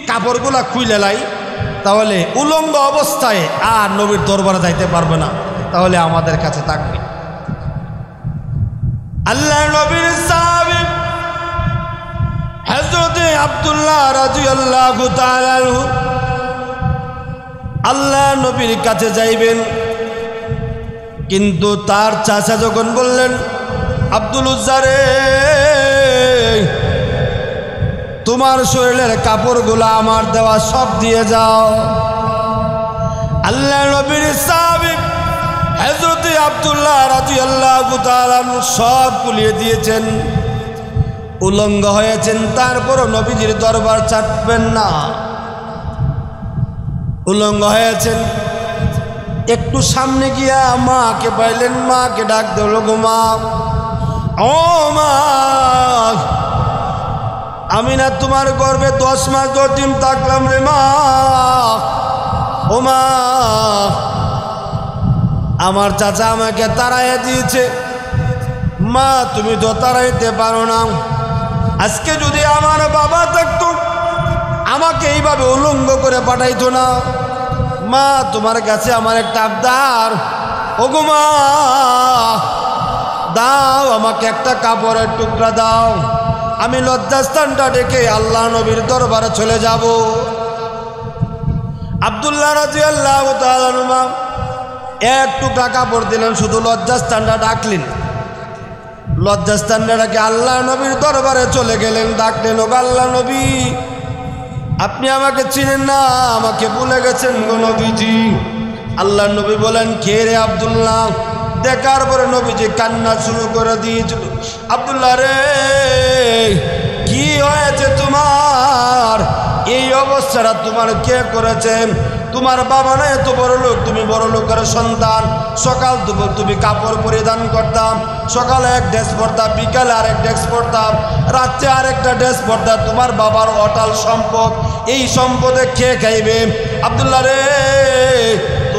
কাপড়গুলা খুলেলাই তাহলে উলঙ্গ অবস্থায় আর নবীর দরবারে যাইতে পারবে না, তাহলে আমাদের কাছে থাকবে। আল্লাহ নবীর সাহাবী হযরত আব্দুল্লাহ রাদিয়াল্লাহু তাআলা আনহু আল্লাহ নবীর কাছে যাইবেন, কিন্তু তার চাচা যখন বললেন, আব্দুল উজ্জা রে, তোমার শরীরের কাপড়গুলো আমার দেওয়া সব দিয়ে যাও। আল্লাহ নবীর সাহাবী হযরত আব্দুল্লাহ রাদিয়াল্লাহু তাআলা সব খুলিয়ে দিয়েছেন, উলঙ্গ হয়েছেন, তারপরও নবীজির দরবার ছাড়বেন না, উলঙ্গ হয়েছেন। একটু সামনে গিয়া মাকে পাইলেন, মাকে ডাক দিল, গো মা, ও মা, আমি না তোমার গর্ভে 10 মাস 10 দিন থাকলাম রে মা, ও মা, আমার চাচা আমাকে তাড়াইয়া দিয়েছে, মা তুমি তো তাড়াইতে পারো না, আজকে যদি আমার বাবা থাকতো আমাকে এইভাবে উলঙ্গ করে পাঠাইতো না, মা তোমার কাছে আমার একটা আবদার, ও গো মা, দাও আমাকে একটা কাপড়ের টুকরা দাও, আমি লজ্জাস্থানটা ডেকে আল্লাহ নবীর দরবারে চলে যাব। আব্দুল্লাহ রাদিয়াল্লাহু তাআলা আনহু এক টুকরা কাপড় দিলেন, শুধু লজ্জাস্থানটা ডাকলেন, লজ্জাস্থানটা ডাকে আল্লাহ নবীর দরবারে চলে গেলেন, ডাকলেন, ও আল্লাহ নবী, আপনি আমাকে চিনেন না, আমাকে ভুলে গেছেন গো নবীজি। আল্লাহ নবী বলেন, কে রে আব্দুল্লাহ? দেখার পরে নবীজি কান্না শুরু করে দিয়েছিল, আব্দুল্লাহ রে, কি হয়েছে তোমার? এই অবস্থাটা তোমার কে করেছে? তোমার বাবা না এত বড় লোক, তুমি বড় লোকের সন্তান, সকাল দুপুর তুমি কাপড় পরিধান করতাম, সকালে এক ড্রেস পরতাম, বিকালে আরেক ড্রেস পরতাম, রাত্রে আরেকটা ড্রেস পরতাম, তোমার বাবার অটাল সম্পদ, এই সম্পদে খেয়ে খাইবে। আব্দুল্লাহ রে,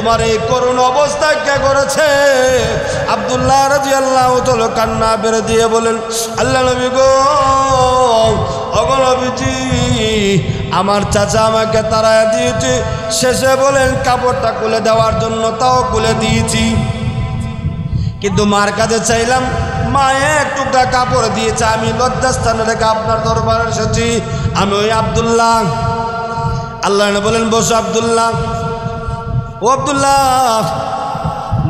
তোমার এই করুণ অবস্থা কে করেছে? আব্দুল্লাহ রাদিয়াল্লাহু তাআলা কান্না বের দিয়ে বলেন, আল্লাহ নবী গো, ওগো নবীজি, আমার চাচা আমাকে তাড়ায় দিয়েছে। শেষে বলেন কাপড়টা খুলে দেওয়ার জন্য, তাও খুলে দিয়েছি, কিন্তু মার কাছে চাইলাম, মা এক টুকরা কাপড় দিয়েছে। আমি লজ্জাস্থানে রেখে আপনার দরবারে এসেছি। আমি ওই আব্দুল্লাহ। আল্লাহ বলেন, বসো আব্দুল্লাহ। ও আব্দুল্লাহ,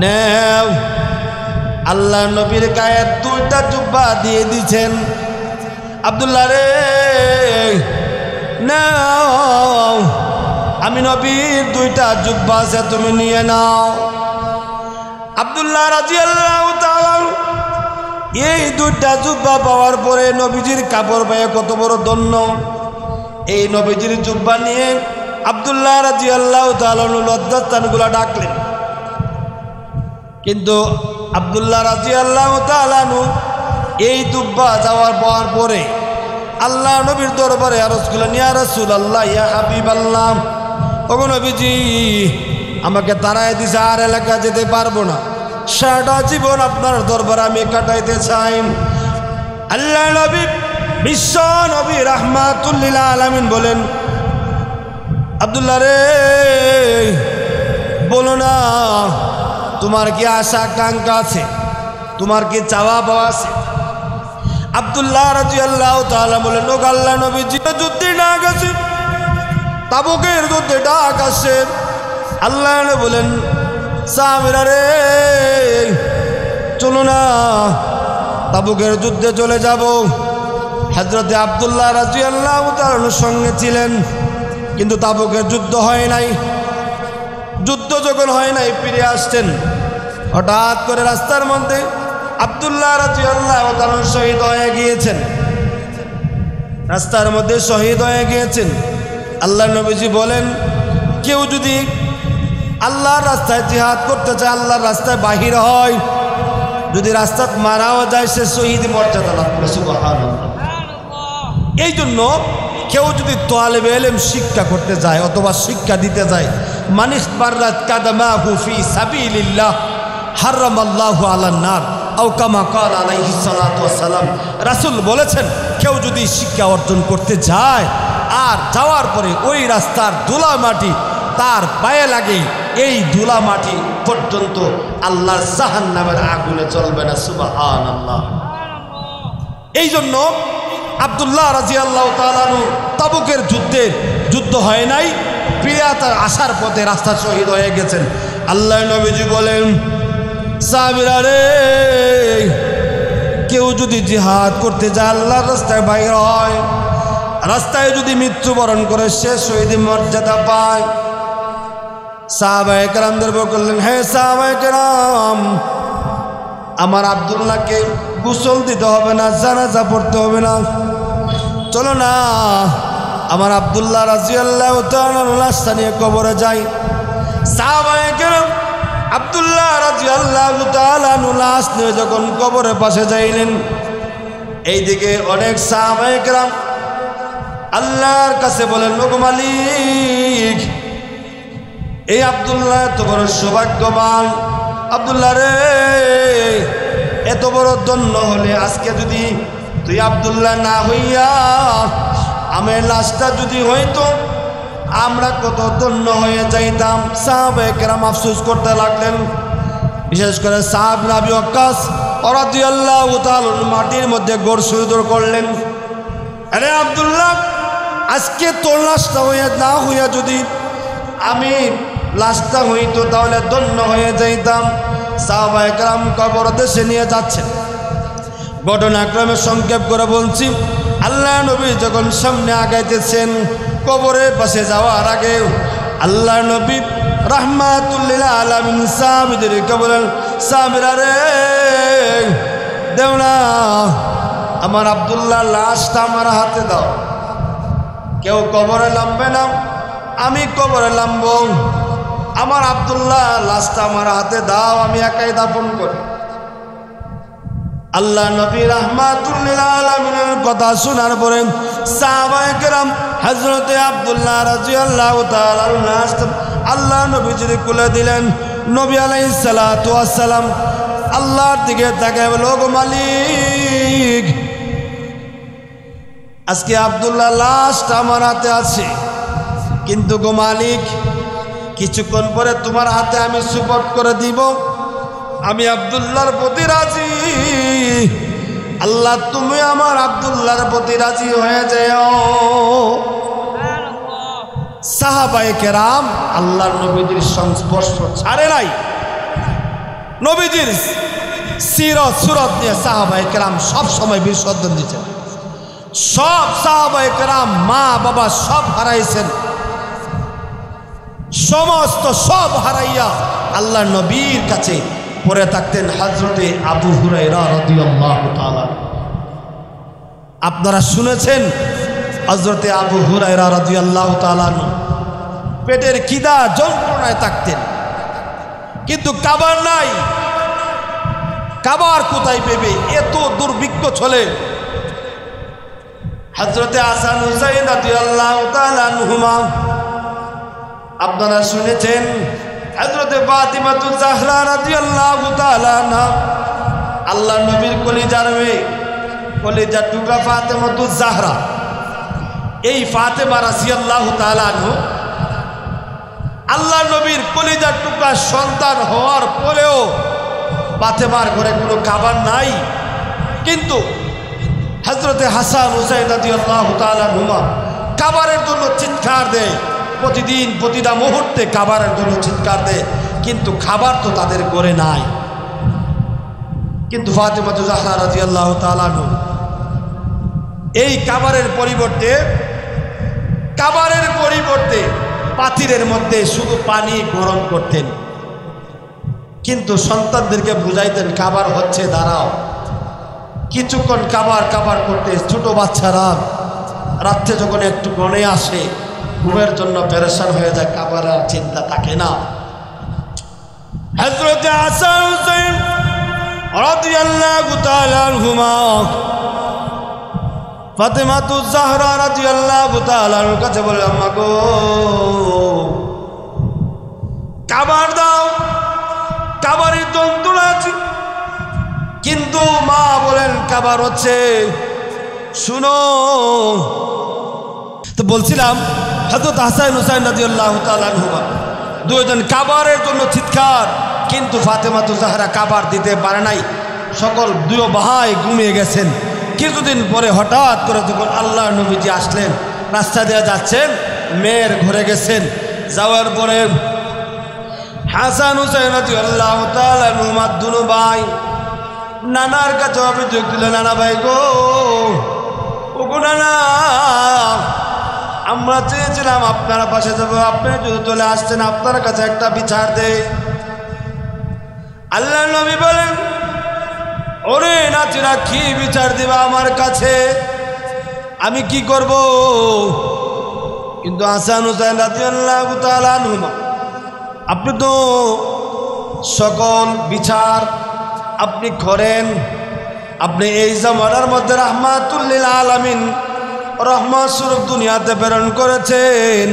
নেও। আল্লাহ নবীর গায়ে দুইটা জুব্বা দিয়ে দিছেন। আব্দুল্লাহ রে, নাও, আমি নবীর দুইটা জুব্বা আছে, তুমি নিয়ে নাও। আব্দুল্লাহ রাদিয়াল্লাহু তাআলা এই দুইটা জুব্বা পাওয়ার পরে নবীজির কাপড় পায়ে কত বড় ধন্য। এই নবীজির জুব্বা নিয়ে আব্দুল্লাহ রাদিয়াল্লাহু তাআলা লজ্জাস্থানগুলো ডাকলেন, কিন্তু আব্দুল্লাহ রাদিয়াল্লাহু তাআলা এই জুব্বা যাওয়ার পাওয়ার পরে আল্লাহ নবীর দরবারে আরজ করলেন, ইয়া রাসূলুল্লাহ, ইয়া হাবিবাল্লাহ, ওগো নবীজি, আমাকে তাড়ায় দিছে, আর এলাকা যেতে পারবো না, সারাটা জীবন আপনার দরবারে আমি কাটাইতে চাই। আল্লাহ নবী, বিশ্ব নবী রাহমাতুল লিল আলামিন বলেন, আব্দুল্লাহ রে, বলো না, তোমার কি আশা আকাঙ্ক্ষা আছে? তোমার কি চাওয়া পাওয়া আছে? আব্দুল্লাহ রাদিয়াল্লাহু তাআলা বলেন, ও আল্লাহ নবীজি, যুদ্ধে ডাক আছে, তাবুকের যুদ্ধে ডাক আছে। আল্লাহ বলেন, সাহাবীরা রে, চলো না, তাবুকের যুদ্ধে চলে যাব। হযরতে আব্দুল্লাহ রাদিয়াল্লাহু তাআলার সঙ্গে ছিলেন, কিন্তু তাবুকের যুদ্ধ হয় নাই। যুদ্ধ যখন হয় নাই, ফিরে আসছেন, হঠাৎ করে রাস্তার মধ্যে আব্দুল্লাহ রাদিয়াল্লাহু তাআলা শহীদ হয়ে গিয়েছেন। রাস্তার মধ্যে শহীদ হয়ে গিয়েছেন। আল্লাহ নবীজি বলেন, কেউ যদি আল্লাহর রাস্তায় জিহাদ করতে চায়, আল্লাহর রাস্তায় বাহির হয়, যদি রাস্তাত মারাও যায়, সে শহীদ মর্যাদা লাভ করে। সুবহানাল্লাহ। এই জন্য কেউ যদি তালেবে ইলম শিক্ষা করতে যায় অথবা শিক্ষা দিতে যায়, মানিস বাররাত কাদামাহু ফি সাবিলিল্লাহ হারামাল্লাহু আলান নার, আও কামা ক্বাল আলাইহিস সালাতু ওয়াস সালাম। রাসূল বলেছেন, কেউ যদি শিক্ষা অর্জন করতে যায় আর যাওয়ার পরে ওই রাস্তার ধুলা মাটি তার পায়ে লাগে, এই ধুলা মাটি পর্যন্ত আল্লাহর জাহান্নামের আগুনে চলবে না। সুবহানাল্লাহ। এই জন্য আব্দুল্লাহ রাদিয়াল্লাহু তাআলা তাবুকের যুদ্ধ হয় নাই, ফিরে তার আসার পথে রাস্তা শহীদ হয়ে গেছেন। আল্লাহ নবীজি বলেন, সাহাবীরা রে, কেউ যদি জিহাদ করতে যায়, আল্লাহর রাস্তায় বাইর হয়, রাস্তায় যদি মৃত্যুবরণ করে, সে শহীদ মর্যাদা পায়। সাহাবায়ে কেরামদের বললেন, হে সাহাবায়ে কেরাম, আমার আব্দুল্লাহকে গোসল দিতে হবে না, জানাজা পড়তে হবে না, চলো না, আমার আব্দুল্লাহ রাদিয়াল্লাহু তাআলা লাশটা নিয়ে কবরে যাই। সাহাবায়ে কেরাম আব্দুল্লাহ রাদিয়াল্লাহু তাআলা লাশ নিয়ে যখন কবরের পাশে যাইলেন, এইদিকে অনেক সাহাবায়ে কেরাম আল্লাহর কাছে বলেন, ওগো মালিক, এই আব্দুল্লাহ এত বড় সৌভাগ্যবান, আব্দুল্লাহ রে, এত বড় ধন্য হলে আজকে যদি তুই আব্দুল্লাহ না হইয়া আমার লাশটা যদি হইতো, আমরা কত ধন্য হয়ে যাইতাম। সাহাবায়ে কেরাম আফসোস করতে লাগলেন। বিশেষ করে সাহাব আবি ওয়াক্কাস রাদিয়াল্লাহু তাআলা মাটির মধ্যে গোর সুদর করলেন, আরে আব্দুল্লাহ, আজকে তোর লাশটা হইয়া না হইয়া যদি আমি লাশটা হইতো, তাহলে ধন্য হয়ে যাইতাম। সাহাবায়ে কেরাম কবর দেশে নিয়ে যাচ্ছেন। ঘটনাক্রমে সংক্ষেপ করে বলছি, আল্লাহ নবী যখন সামনে আগাইতেছেন, কবরের পাশে যাওয়ার আগে আল্লাহ নবী রাহমাতুল লিল আলামিন সাহাবীদেরকে বলেন, সাহাবীরা রে, দেও না, আমার আব্দুল্লাহ লাশটা আমার হাতে দাও। কেউ কবরে নামবে না, আমি কবরে নামবো। আমার আব্দুল্লাহ লাশটা আমার হাতে দাও, আমি একাই দাফন করি। আল্লাহ নবী রাহমাতুল লিল আলামিনের কথা শোনার পরে সাহাবায়ে কেরাম হযরতে আব্দুল্লাহ রাদিয়াল্লাহু তাআলা আল্লাহ নবীজির কুলে দিলেন। নবী আলাইহিস সালাতু ওয়াস সালাম আল্লাহর দিকে তাকায় বলল, গো মালিক, আজকে আব্দুল্লাহ লাশটা আমার হাতে আছে, কিন্তু গো মালিক কিছুক্ষণ পরে তোমার হাতে আমি সুপর্দ করে দিব। আমি আব্দুল্লাহর প্রতি রাজি। আল্লাহ তুমি আমার আব্দুল্লাহর প্রতি রাজি হয়ে যাও। সাহাবায়ে কেরাম আল্লাহর নবীজির সংস্পর্শ ছাড়ে নাই। নবীজির সিরত সুরত নিয়ে সাহাবায়ে কেরাম সব সময় বিসর্জন দিচ্ছেন। সব সাহাবায়ে কেরাম মা বাবা সব হারাইছেন, সমস্ত সব হারাইয়া আল্লাহর নবীর কাছে পড়ে থাকতেন হযরতে আবু হুরায়রা রাদিয়াল্লাহু তাআলা। আপনারা শুনেছেন হযরতে আবু হুরায়রা রাদিয়াল্লাহু তাআলা পেটের খিদা যন্ত্রণায় থাকতেন, কিন্তু খাবার নাই। খাবার কোথায় পেবে? এত দুর্ভিক্ষ চলে। হযরতে হাসান হুসাইন রাদিয়াল্লাহু তাআলা আনহুমা, আপনারা শুনেছেন হযরতে ফাতিমাতুজ জাহরা রাদিয়াল্লাহু তাআলা আনহা, আল্লাহর নবীর কলিজার মেয়ে, কলিজার টুকরা ফাতিমাতুজ জাহরা। এই ফাতেমা রাদিয়াল্লাহু তাআলা আনহা আল্লাহর নবীর কলিজার টুকরা সন্তান হওয়ার পরেও ফাতেমার ঘরে কোনো খাবার নাই, কিন্তু হযরতে হাসান হুসাইন রাদিয়াল্লাহু তাআলা আনহুমা খাবারের জন্য চিৎকার দেয়। প্রতিদিন প্রতিটা মুহূর্তে খাবারের জন্য চিৎকার দেয়, কিন্তু খাবার তো তাদের ঘরে নাই। কিন্তু ফাতেমা জাহরা রাদিয়াল্লাহু তাআলা আনহা এই খাবারের পরিবর্তে পাতিলের মধ্যে শুধু পানি গরম করতেন, কিন্তু সন্তানদেরকে বুঝাইতেন খাবার হচ্ছে, দাঁড়াও কিছুক্ষণ খাবার করতে। ছোট বাচ্চারা রাত্রে যখন একটু গনে আসে, ঘুমের জন্য পেরেশান হয়ে যায়, খাবারের চিন্তা থাকে না। হযরতে হাসান হুসাইন রাদিয়াল্লাহু তাআলা আনহুমা ফাতেমাতুজ জাহরা রাদিয়াল্লাহু তাআলার কাছে বলে, আম্মা গো খাবার দাও, খাবারের যন্ত্রণা আছে। কিন্তু মা বলেন খাবার হচ্ছে। শুনো তো বলছিলাম হযরত হাসান হুসাইন রাদিয়াল্লাহু তাআলা আনহুমা দুইজন খাবারের জন্য চিৎকার, কিন্তু ফাতেমাতুজ জাহরা খাবার দিতে পারে নাই। সকল দুই ভাই ঘুমিয়ে গেছেন। কিছুদিন পরে হঠাৎ করে যখন আল্লাহর নবীজি আসলেন, রাস্তা দিয়ে যাচ্ছেন, মেয়ের ঘরে গেছেন। যাওয়ার পরে হাসান হুসাইন রাদিয়াল্লাহু তাআলা আনহুমা দুনো ভাই নানার কাছে অভিযোগ দিলেন, নানা ভাই গো, ওগো নানা, আমরা চেয়েছিলাম আপনার পাশে যাব, আপনি যদি চলে আসছেন, আপনার কাছে একটা বিচার দেয়। আল্লাহর নবী বলেন, ওরে নাতিরা, কি বিচার দিবা আমার কাছে? আমি কি করব? কিন্তু হাসান হুসাইন রাদিয়াল্লাহু তাআলা আনহুমা, আপনি তো সকল বিচার আপনি করেন, আপনি এই জামানার মধ্যে রাহমাতুল লিল আলামিন, রহমত স্বরূপ দুনিয়াতে প্রেরণ করেছেন।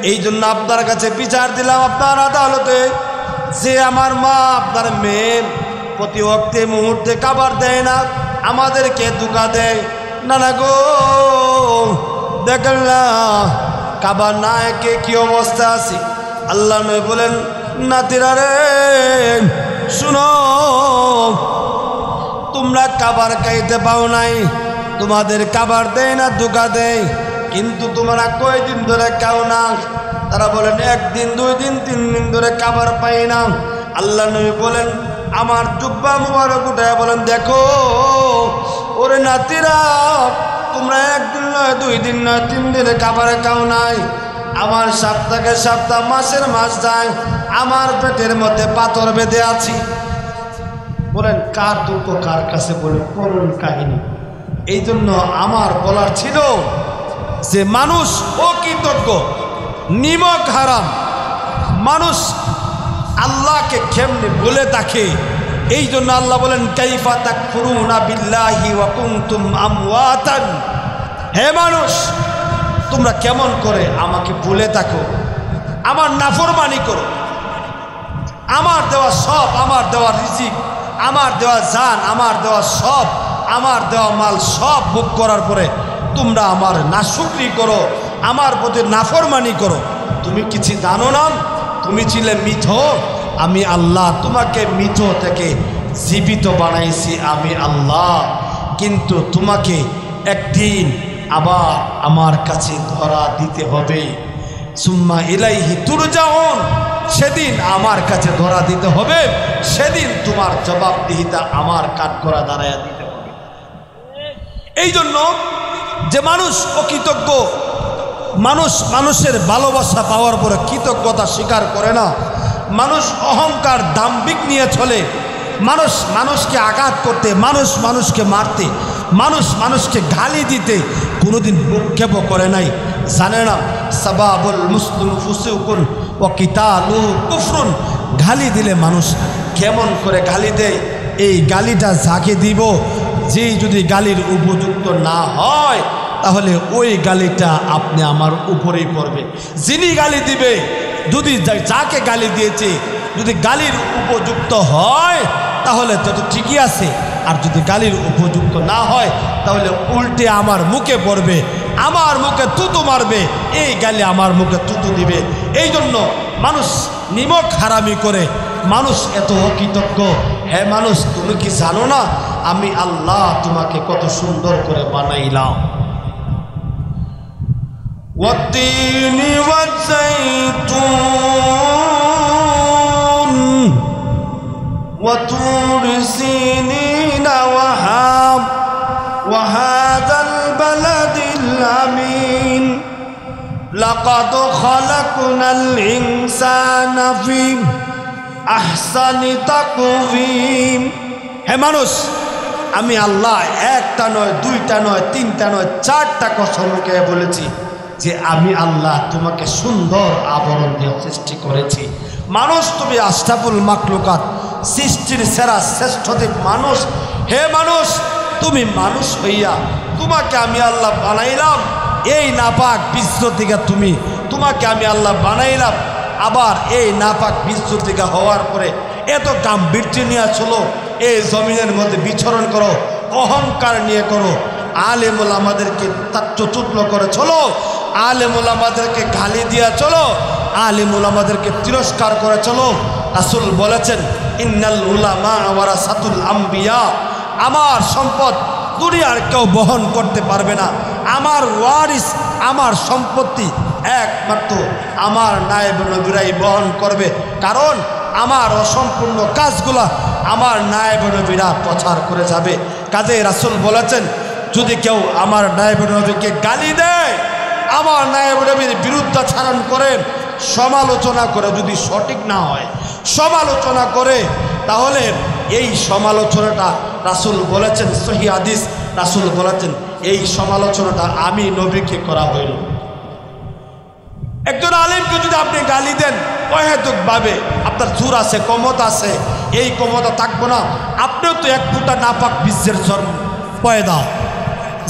এই জন্য আপনার কাছে বিচার দিলাম আপনার আদালতে, যে আমার মা আপনার মেয়ে প্রতি ওয়াক্তে মুহূর্তে খাবার দেয় না, আমাদেরকে ধোঁকা দেয়। নানা গো, দেখেন না খাবার না একে কি অবস্থা আছে। আল্লাহ নবী বলেন, নাতিরা রে শুনো, তোমরা খাবার খাইতে পাও নাই, তোমাদের খাবার দেয় না, ধোঁকা দেয়, কিন্তু তোমরা কয়দিন ধরে খাও না? তারা বলেন, একদিন, 2 দিন, 3 দিন ধরে খাবার পাই না। আল্লাহ নবী বলেন, আমার জুব্বা মুবারক উঠায় বলেন, দেখো ওরে নাতিরা, তোমরা একদিন নয়, 2 দিন নয়, 3 দিনে খাবার খাও নাই। আমার সপ্তাহে সপ্তাহ, মাসের মাস যায়, আমার পেটের মধ্যে পাথর বেঁধে আছি। বলেন কার দুঃখ কার কাছে বলে করুন কাহিনী। এই জন্য আমার বলার ছিল যে মানুষ অকৃতজ্ঞ, নিমক হারাম, মানুষ আল্লাহকে কেমনে বলে থাকে। এই জন্য আল্লাহ বলেন, কাইফা তাকফুরুনা বিল্লাহি ওয়া কুনতুম আমওয়াতান, হে মানুষ তোমরা কেমন করে আমাকে বলে থাকো, আমার নাফরমানি করো, আমার দেওয়া সব, আমার দেওয়া রিজিক, আমার দেওয়া জান, আমার দেওয়া সব, আমার দেওয়া মাল সব ভোগ করার পরে তোমরা আমার নাশুকরি করো, আমার প্রতি নাফরমানি করো। তুমি কিছু জানো না, তুমি ছিলে মৃত, আমি আল্লাহ তোমাকে মৃত থেকে জীবিত বানাইছি আমি আল্লাহ, কিন্তু তোমাকে একদিন আবার আমার কাছে ধরা দিতে হবে। সুম্মা ইলাইহি তুরজাউন, সেদিন আমার কাছে ধরা দিতে হবে, সেদিন তোমার জবাবদিহিতা আমার কাঠগড়া দাঁড়াইয়া দিতে হবে। এই জন্য যে মানুষ অকৃতজ্ঞ, মানুষের ভালোবাসা পাওয়ার পরে কৃতজ্ঞতা স্বীকার করে না, মানুষ অহংকার দাম্ভিক নিয়ে চলে, মানুষকে আঘাত করতে, মানুষকে মারতে, মানুষকে গালি দিতে কোনোদিন ভ্রুক্ষেপ করে নাই। জানে না সাবাবুল মুসলিম ফুসুকুন ওয়া কিতালুহু কুফরুন, গালি দিলে মানুষ কেমন করে গালি দেয়, এই গালিটা যাকে দিব, যে যদি গালির উপযুক্ত না হয় তাহলে ওই গালিটা আপনি আমার উপরেই পড়বে। যিনি গালি দিবে, যদি যাকে গালি দিয়েছে যদি গালির উপযুক্ত হয় তাহলে তত ঠিকই আছে, আর যদি গালির উপযুক্ত না হয় তাহলে উল্টে আমার মুখে পড়বে, আমার মুখে তুতু মারবে, এই গালি আমার মুখে তুতু দিবে। এই জন্য মানুষ নিমক হারামি করে, মানুষ এত অকৃতজ্ঞ। হ্যাঁ মানুষ, তুমি কি জানো না আমি আল্লাহ তোমাকে কত সুন্দর করে বানাইলাম। والتين والزيتون وطور سينين وهذا البلد الأمين لقد خلقنا الإنسان في أحسن تقويم। হে মানুষ, আমি আল্লাহ একটা নয়, দুইটা নয়, তিনটা নয়, চারটা কসমকে বলেছি যে আমি আল্লাহ তোমাকে সুন্দর আবরণ দিয়ে সৃষ্টি করেছি। মানুষ, তুমি আশরাফুল মাখলুকাত, সৃষ্টির সেরা শ্রেষ্ঠদেব মানুষ। হে মানুষ, তুমি মানুষ হইয়া তোমাকে আমি আল্লাহ বানাইলাম, এই নাপাক বিশ্ব থেকে তোমাকে আমি আল্লাহ বানাইলাম। আবার এই নাপাক বিশ্ব থেকে হওয়ার পরে এত গাম্ভীর্য নিয়ে চলো, এই জমিনের মধ্যে বিচরণ করো, অহংকার নিয়ে করো, আলেমুল আমাদেরকে তাচ্চুচ্যুত করে চলো, আলেমুল আমাদেরকে গালি দিয়া চলো, আলেমুল আমাদেরকে তিরস্কার করে চলো। রাসূল বলেছেন ইন্নাল উলামা ওয়ারাসাতুল আম্বিয়া, আমার সম্পদ দুনিয়ার কেউ বহন করতে পারবে না, আমার ওয়ারিস, আমার সম্পত্তি একমাত্র আমার নায়েব নবীরাই বহন করবে, কারণ আমার অসম্পূর্ণ কাজগুলা আমার নায়েব নবীরা প্রচার করে যাবে। কাজেই রাসূল বলেছেন যদি কেউ আমার নায়েব নবীকে গালি দেয়, আমার নায়েব নবীর বিরুদ্ধাচরণ করে, সমালোচনা করে, যদি সঠিক না হয় সমালোচনা করে, তাহলে এই সমালোচনাটা রাসূল বলেছেন, সহিহ হাদিস, রাসূল বলেছেন এই সমালোচনাটা আমি নবীকে করা হইল। একজন আলেমকে যদি আপনি গালি দেন অহেতুকভাবে, আপনার জোর আছে, ক্ষমতা আছে, এই ক্ষমতা থাকবো না, আপনিও তো এক ফুটা নাপাক বীজের পয়দা,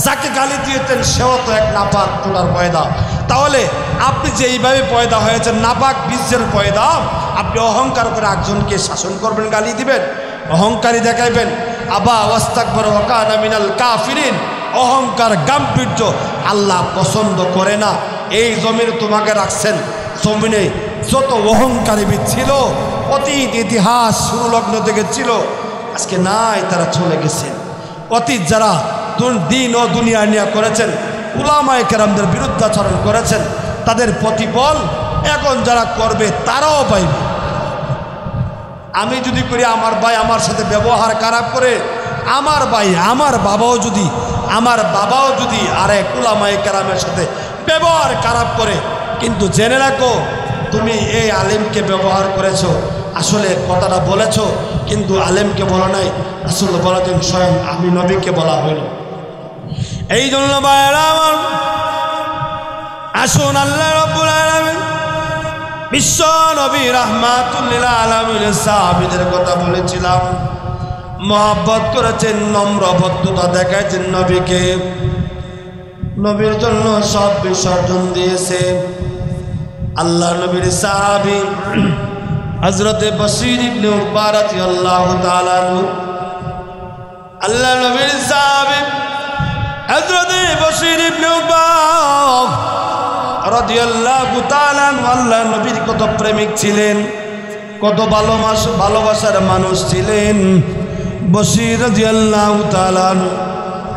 যাকে গালি দিয়েছেন সেও তো এক নাপাক ফুটার পয়দা। তাহলে আপনি যে এইভাবে পয়দা হয়েছেন নাপাক বীজের পয়দা, আপনি অহংকার করে একজনকে শাসন করবেন, গালি দিবেন, অহংকারী দেখাইবেন। আবা ওয়াস্তাকবার ওয়া কানা মিনাল কাফিরিন, অহংকার গাম্ভীর্য আল্লাহ পছন্দ করে না। এই জমিনে তোমাকে রাখছেন, জমিনে যত অহংকারীবিদ ছিল অতীত ইতিহাস সুলগ্ন থেকে ছিল, আজকে নাই, তারা চলে গেছেন। অতীত যারা দিন ও দুনিয়া নিয়ে করেছেন, উলামায়ে কেরামদের বিরুদ্ধাচরণ করেছেন, তাদের প্রতিফল এখন যারা করবে তারাও পাইবে। আমি যদি করি, আমার ভাই আমার সাথে ব্যবহার খারাপ করে, আমার ভাই আমার বাবাও যদি আরেক উলামায়ে কেরামের সাথে ব্যবহার খারাপ করে, কিন্তু জেনে রাখো তুমি এই আলেমকে ব্যবহার করেছো, আসলে কথাটা বলেছো কিন্তু আলেমকে বলা নাই, রাসূল বলেছেন স্বয়ং আমি নবীকে বলা হইল। এই জন্য ভাইরা আমার, আসুন আল্লাহ রাব্বুল আলামিন বিশ্ব নবী রাহমাতুল লিল আলামিনের সাহাবীদের কথা বলেছিলাম, মহব্বত করেছেন, নম্র ভদ্রতা দেখাইছেন নবীকে, নবীর জন্য সব বিসর্জন দিয়েছে। আল্লাহ নবীর সাহাবী হযরতে বশীর ইবনে উকবা রাদিয়াল্লাহু তাআলা আনহু, আল্লাহ নবীর সাহাবী হযরতে বশীর ইবনে উকবা রাদিয়াল্লাহু তাআলা আনহু আল্লাহ নবীর কত প্রেমিক ছিলেন, কত ভালোবাসার মানুষ ছিলেন। বশীর রাদিয়াল্লাহু তাআলা আনহু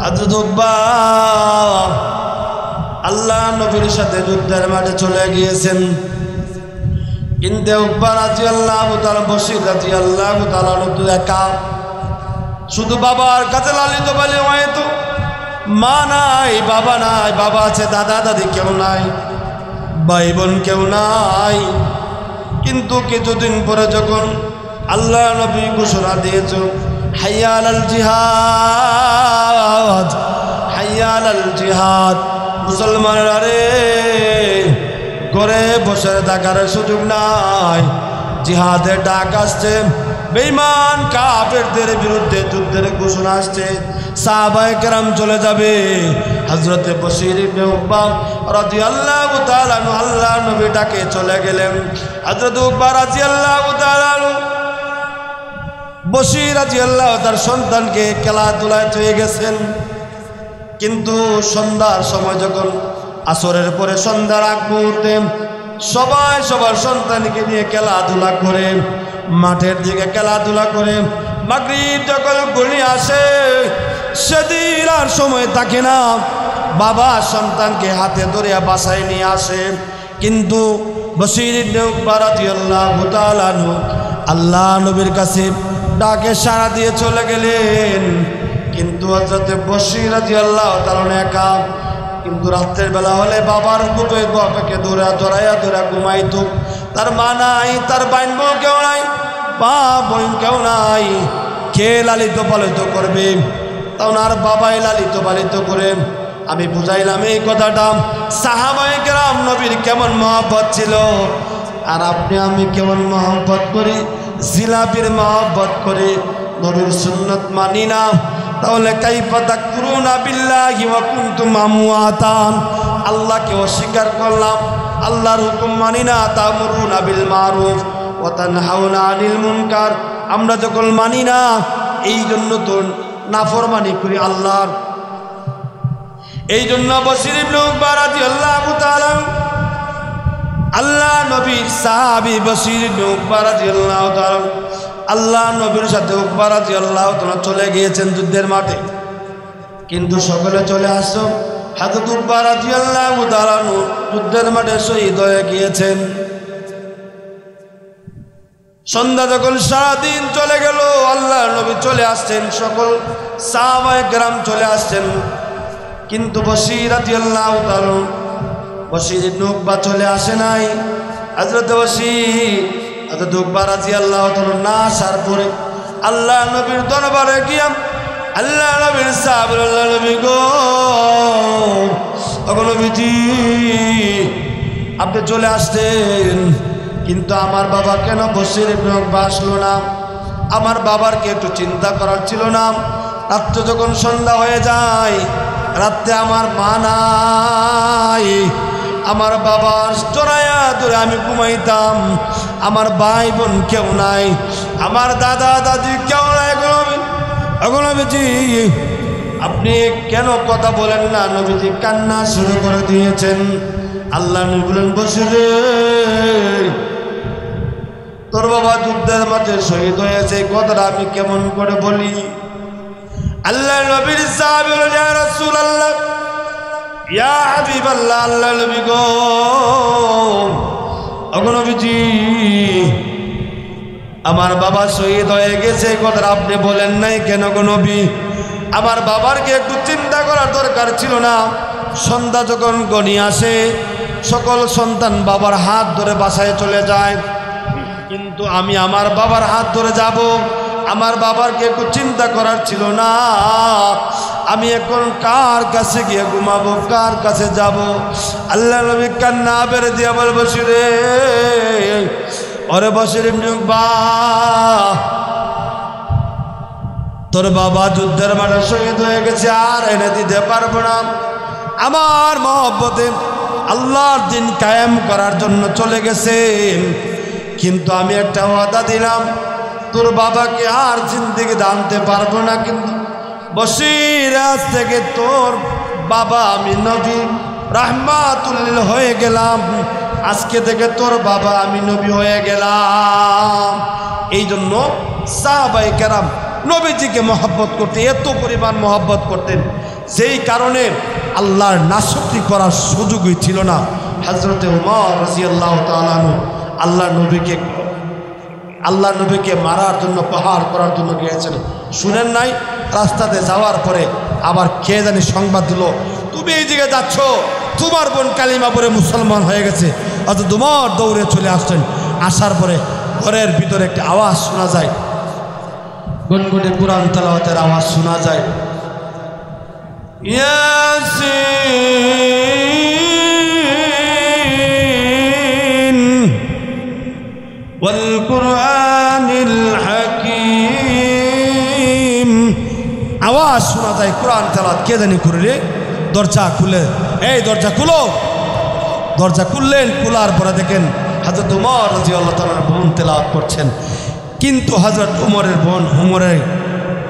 হযরত উকবা আল্লাহ নবীর সাথে যুদ্ধের মাঠে চলে গিয়েছেন, কিন্তু উকবা রাদিয়াল্লাহু তাআলা বশীর রাদিয়াল্লাহু তাআলা তো একা, শুধু বাবার কাছে লালিত পালিত হয়তো, মা নাই, বাবা আছে, দাদা দাদি কেউ নাই, ভাই বোন কেউ নাই। কিন্তু কিছুদিন পরে যখন আল্লাহ নবী ঘোষণা দিয়েছে হাইয়া আলাল জিহাদ, হাইয়া আলাল জিহাদ, মুসলমানরা রে ঘরে বসে থাকার সুযোগ নাই, জিহাদের ডাক আসছে, বেঈমান কাফেরদের বিরুদ্ধে যুদ্ধের ঘোষণা আসছে, সাহাবায়ে কেরাম চলে যাবে। হযরতে বশীর ইবনে উকবা রাদিয়াল্লাহু তাআলা আনহু আল্লাহ নবী ডাকে চলে গেলেন। হযরত উকবা রাদিয়াল্লাহু তাআলা আনহু বশীর রাদিয়াল্লাহু তার সন্তানকে খেলাধুলায় চলে গেছেন, কিন্তু সন্ধ্যার সময় যখন আসরের পরে সন্ধ্যার আগ মুহূর্তে সবাই সবার সন্তানকে নিয়ে খেলাধুলা করে মাঠের দিকে খেলাধুলা করে মাগরিব যখন ঘনিয়ে আসে সেদিন আর সময় থাকে না, বাবা সন্তানকে হাতে ধরে বাসায় নিয়ে আসে। কিন্তু বশীর ইবনে উকবা রাদিয়াল্লাহু তাআলা আনহু আল্লাহ নবীর কাছে ডাকে সাড়া দিয়ে চলে গেলেন, কিন্তু হযরতে বশীর রাদিয়াল্লাহু তাআলা একা। কিন্তু রাতের বেলা হলে বাবার বুকে বাবাকে ধরাইয়া ঘুমাইতো, তার মা নাই, তার বাইন বউ কেউ নাই, বা বোন কেউ নাই, কে লালিত পালিত করবে? তখন আর বাবাই লালিত পালিত করে। আমি বুঝাইলাম এই কথাটা, সাহাবায়ে কেরাম নবীর কেমন মহব্বত ছিল, আর আপনি আমি কেমন মহব্বত করি, জিলাপির মহব্বত করে নবীর সুন্নত মানি না, তাহলে কাইফা তাকফুরুনা বিল্লাহি ওয়া কুনতুম আমওয়াতান, আল্লাহকে অস্বীকার করলাম, আল্লাহর হুকুম মানি না, তা'মুরুনা বিল মারুফ ওয়া তানহাউনা আনিল মুনকার, আমরা যখন মানি না এই জন্য তো নাফরমানি করি আল্লাহর। এই জন্য বশীর ইবনে উকবা রাদিয়াল্লাহু তাআলা আল্লাহ নবীর সাহাবী বশীর ইবনে উকবা রাদিয়াল্লাহু তাআলা আল্লাহ নবীর সাথে উকবা রাদিয়াল্লাহু তাআলা চলে গিয়েছেন যুদ্ধের মাঠে, কিন্তু সকলে চলে আসো, হযরত উকবা রাদিয়াল্লাহু তাআলা যুদ্ধের মাঠে শহীদ হয়ে গিয়েছেন। সন্ধ্যা যখন সারাদিন চলে গেল, আল্লাহ নবী চলে আসছেন, সকল সাহাবায়ে কেরাম চলে আসছেন, কিন্তু বশীর রাদিয়াল্লাহু তাআলা বশীর ইবনে উকবা চলে আসে নাই। হযরত বশীর হযরত উকবা রাদিয়াল্লাহু তাআলা না আসার পরে আল্লাহ নবীর দরবারে গিয়া আল্লাহ নবীর সাহাবী আল্লাহ নবী গো, ওগো নবীজি আপনি চলে আসতেন, কিন্তু আমার বাবা কেন বশীর ইবনে উকবা আসলো না? আমার বাবার কি একটু চিন্তা করার ছিল না? রাত্রে যখন সন্ধ্যা হয়ে যায়, রাত্রে আমার মা নাই, আমার বাবার জড়াইয়া ধরে আমি ঘুমাইতাম, আমার ভাই বোন কেউ নাই, আমার দাদা দাদি কেউ নাই, নবীজি আপনি কেন কথা বলেন না? নবীজি কান্না শুরু করে দিয়েছেন। আল্লাহ নবী বলেন, বশীর তোর বাবা যুদ্ধের মাঠে শহীদ হয়েছে, এই কথাটা আমি কেমন করে বলি? আল্লাহ নবীর সাহাবী বলেন, ইয়া রাসূলুল্লাহ, ইয়া হাবিবাল্লাহ, আল্লাহ নবী গো, ওগো নবীজি আমার বাবা শহীদ হয়ে গেছে, এই কথাটা আপনি বলেন নাই কেন গো নবী? আমার বাবার কি একটু চিন্তা করার দরকার ছিল না? সন্ধ্যা যখন গণিয়ে আসে, সকল সন্তান বাবার হাত ধরে বাসায় চলে যায়, কিন্তু আমি আমার বাবার হাত ধরে যাব, আমার বাবার কি একটু চিন্তা করার ছিল না? আমি এখন কার কাছে গিয়ে ঘুমাবো, কার কাছে যাব? আল্লাহ নবী কান্না বের দিয়া বল, বশীর ওরে বশীর ইবনে উকবা, তোর বাবা যুদ্ধের মাঠে শহীদ হয়ে গেছে, আর এনে দিতে পারবো না। আমার মহব্বতে আল্লাহর দিন কায়েম করার জন্য চলে গেছে। কিন্তু আমি একটা ওয়াদা দিলাম, তোর বাবাকে আর জিন্দেগিতে আনতে পারবো না, কিন্তু বসির আজ থেকে তোর বাবা আমি নবী রাহমাতুল হয়ে গেলাম, আজকে থেকে তোর বাবা আমি নবী হয়ে গেলাম। এই জন্য সাহাবায়ে কেরাম নবীজিকে মহব্বত করতে এত পরিমাণ মহব্বত করতেন, যেই কারণে আল্লাহর নাশকরি করার সুযোগই ছিল না। হযরতে উমর রাদিয়াল্লাহু তাআলা আনহু আল্লাহ নবীকে মারার জন্য পাহাড় করার জন্য গিয়েছেন। শুনেন নাই? রাস্তাতে যাওয়ার পরে আবার কে জানি সংবাদ দিল, তুমি এই জায়গায় যাচ্ছ, তোমার বোন কালিমা পড়ে মুসলমান হয়ে গেছে। হযরত উমর দৌড়ে চলে আসছেন। আসার পরে ঘরের ভিতরে একটা আওয়াজ শোনা যায়, গুনগুনে কুরআন তেলাওয়াতের আওয়াজ শোনা যায়, ইয়াসিন ওয়াল কুরআনিল হাকীম। আওয়াজ শোনা যায় কুরআন তেলাওয়াত। কে জানি করে রে, দরজা খুলে, এই দরজা খুলো। দরজা খুললেন, খোলার পরে দেখেন হযরত উমর রাদিয়াল্লাহু তাআলার বোন তেলাওয়াত করছেন। কিন্তু হযরত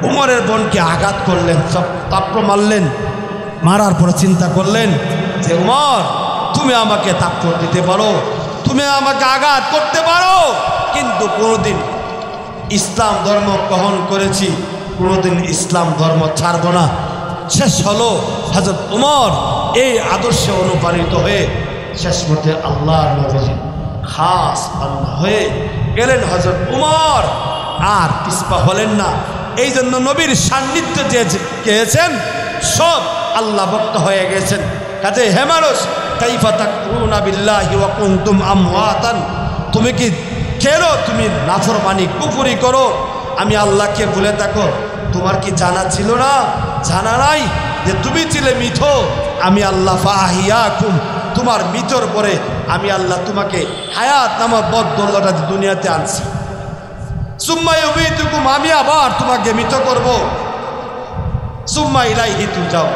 উমরের বোনকে আঘাত করলেন, সব তাপ্পড় মারলেন। মারার পরে চিন্তা করলেন যে উমর, তুমি আমাকে তাপ্পড় দিতে পারো, তুমি আমাকে আঘাত করতে পারো, কিন্তু কোনোদিন ইসলাম ধর্ম গ্রহণ করেছি, কোনোদিন ইসলাম ধর্ম ছাড়ব না। শেষ হলো হযরত উমর এই আদর্শে অনুপ্রাণিত হয়ে শেষ মতে আল্লাহর নবী খাস বান্দা হয়ে গেলেন হযরত উমর, আর পিছপা হলেন না। এই জন্য নবীর সান্নিধ্য যে গিয়েছেন সব আল্লাহ ভক্ত হয়ে গেছেন। কাজে হে মানুষ, কাইফা তাকফুরুনা বিল্লাহি ওয়া কুনতুম আমওয়াতান, তুমি কি কেন তুমি নাফরমানি কুফরি করো, আমি আল্লাহকে ভুলে থাকো? তোমার কি জানা ছিল না, জানা নাই যে তুমি ছিলে মৃত, আমি আল্লাহ ফাহিয়াকুম, তোমার মৃতর পরে আমি আল্লাহ তোমাকে হায়াত নামক বদদৌলতটা দুনিয়াতে আনছি। সুম্মা ইউমীতুকুম, আমি আবার তোমাকে মৃত করব। সুম্মা ইলাইহি তুরজাউন,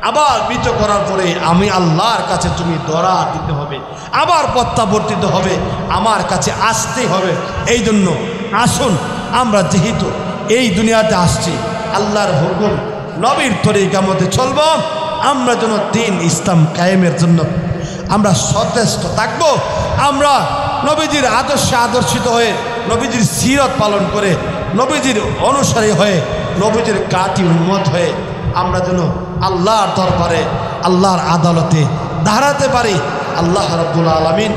আবার মৃত করার পরে আমি আল্লাহর কাছে তুমি দরা দিতে হবে, আবার প্রত্যাবর্তিত হবে, আমার কাছে আসতে হবে। এই জন্য আসুন, আমরা যেহেতু এই দুনিয়াতে আসছি, আল্লাহর হুকুম নবীর তরিকা মতে চলব, আমরা যেন দিন ইসলাম কায়েমের জন্য আমরা সচেষ্ট থাকব। আমরা নবীজির আদর্শে আদর্শিত হয়ে, নবীজির সিরত পালন করে, নবীজির অনুসারী হয়ে, নবীজির কাটি উম্মত হয়ে আমরা যেন আল্লাহর দরবারে, আল্লাহর আদালতে দাঁড়াতে পারি। আল্লাহ রাব্বুল আলামিন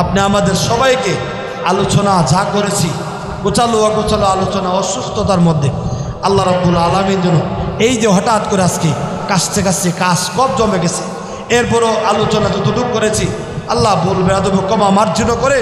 আপনি আমাদের সবাইকে আলোচনা যা করেছি, গোছালো অগোছালো আলোচনা, অসুস্থতার মধ্যে আল্লাহ রাব্বুল আলামিন যেন এই যে হঠাৎ করে আজকে কাছতে কাছতে কাজ কব জমে গেছে, এরপরও আলোচনা যতটুকু করেছি আল্লাহ বলবে আদব ক্ষমা মার্জনা করে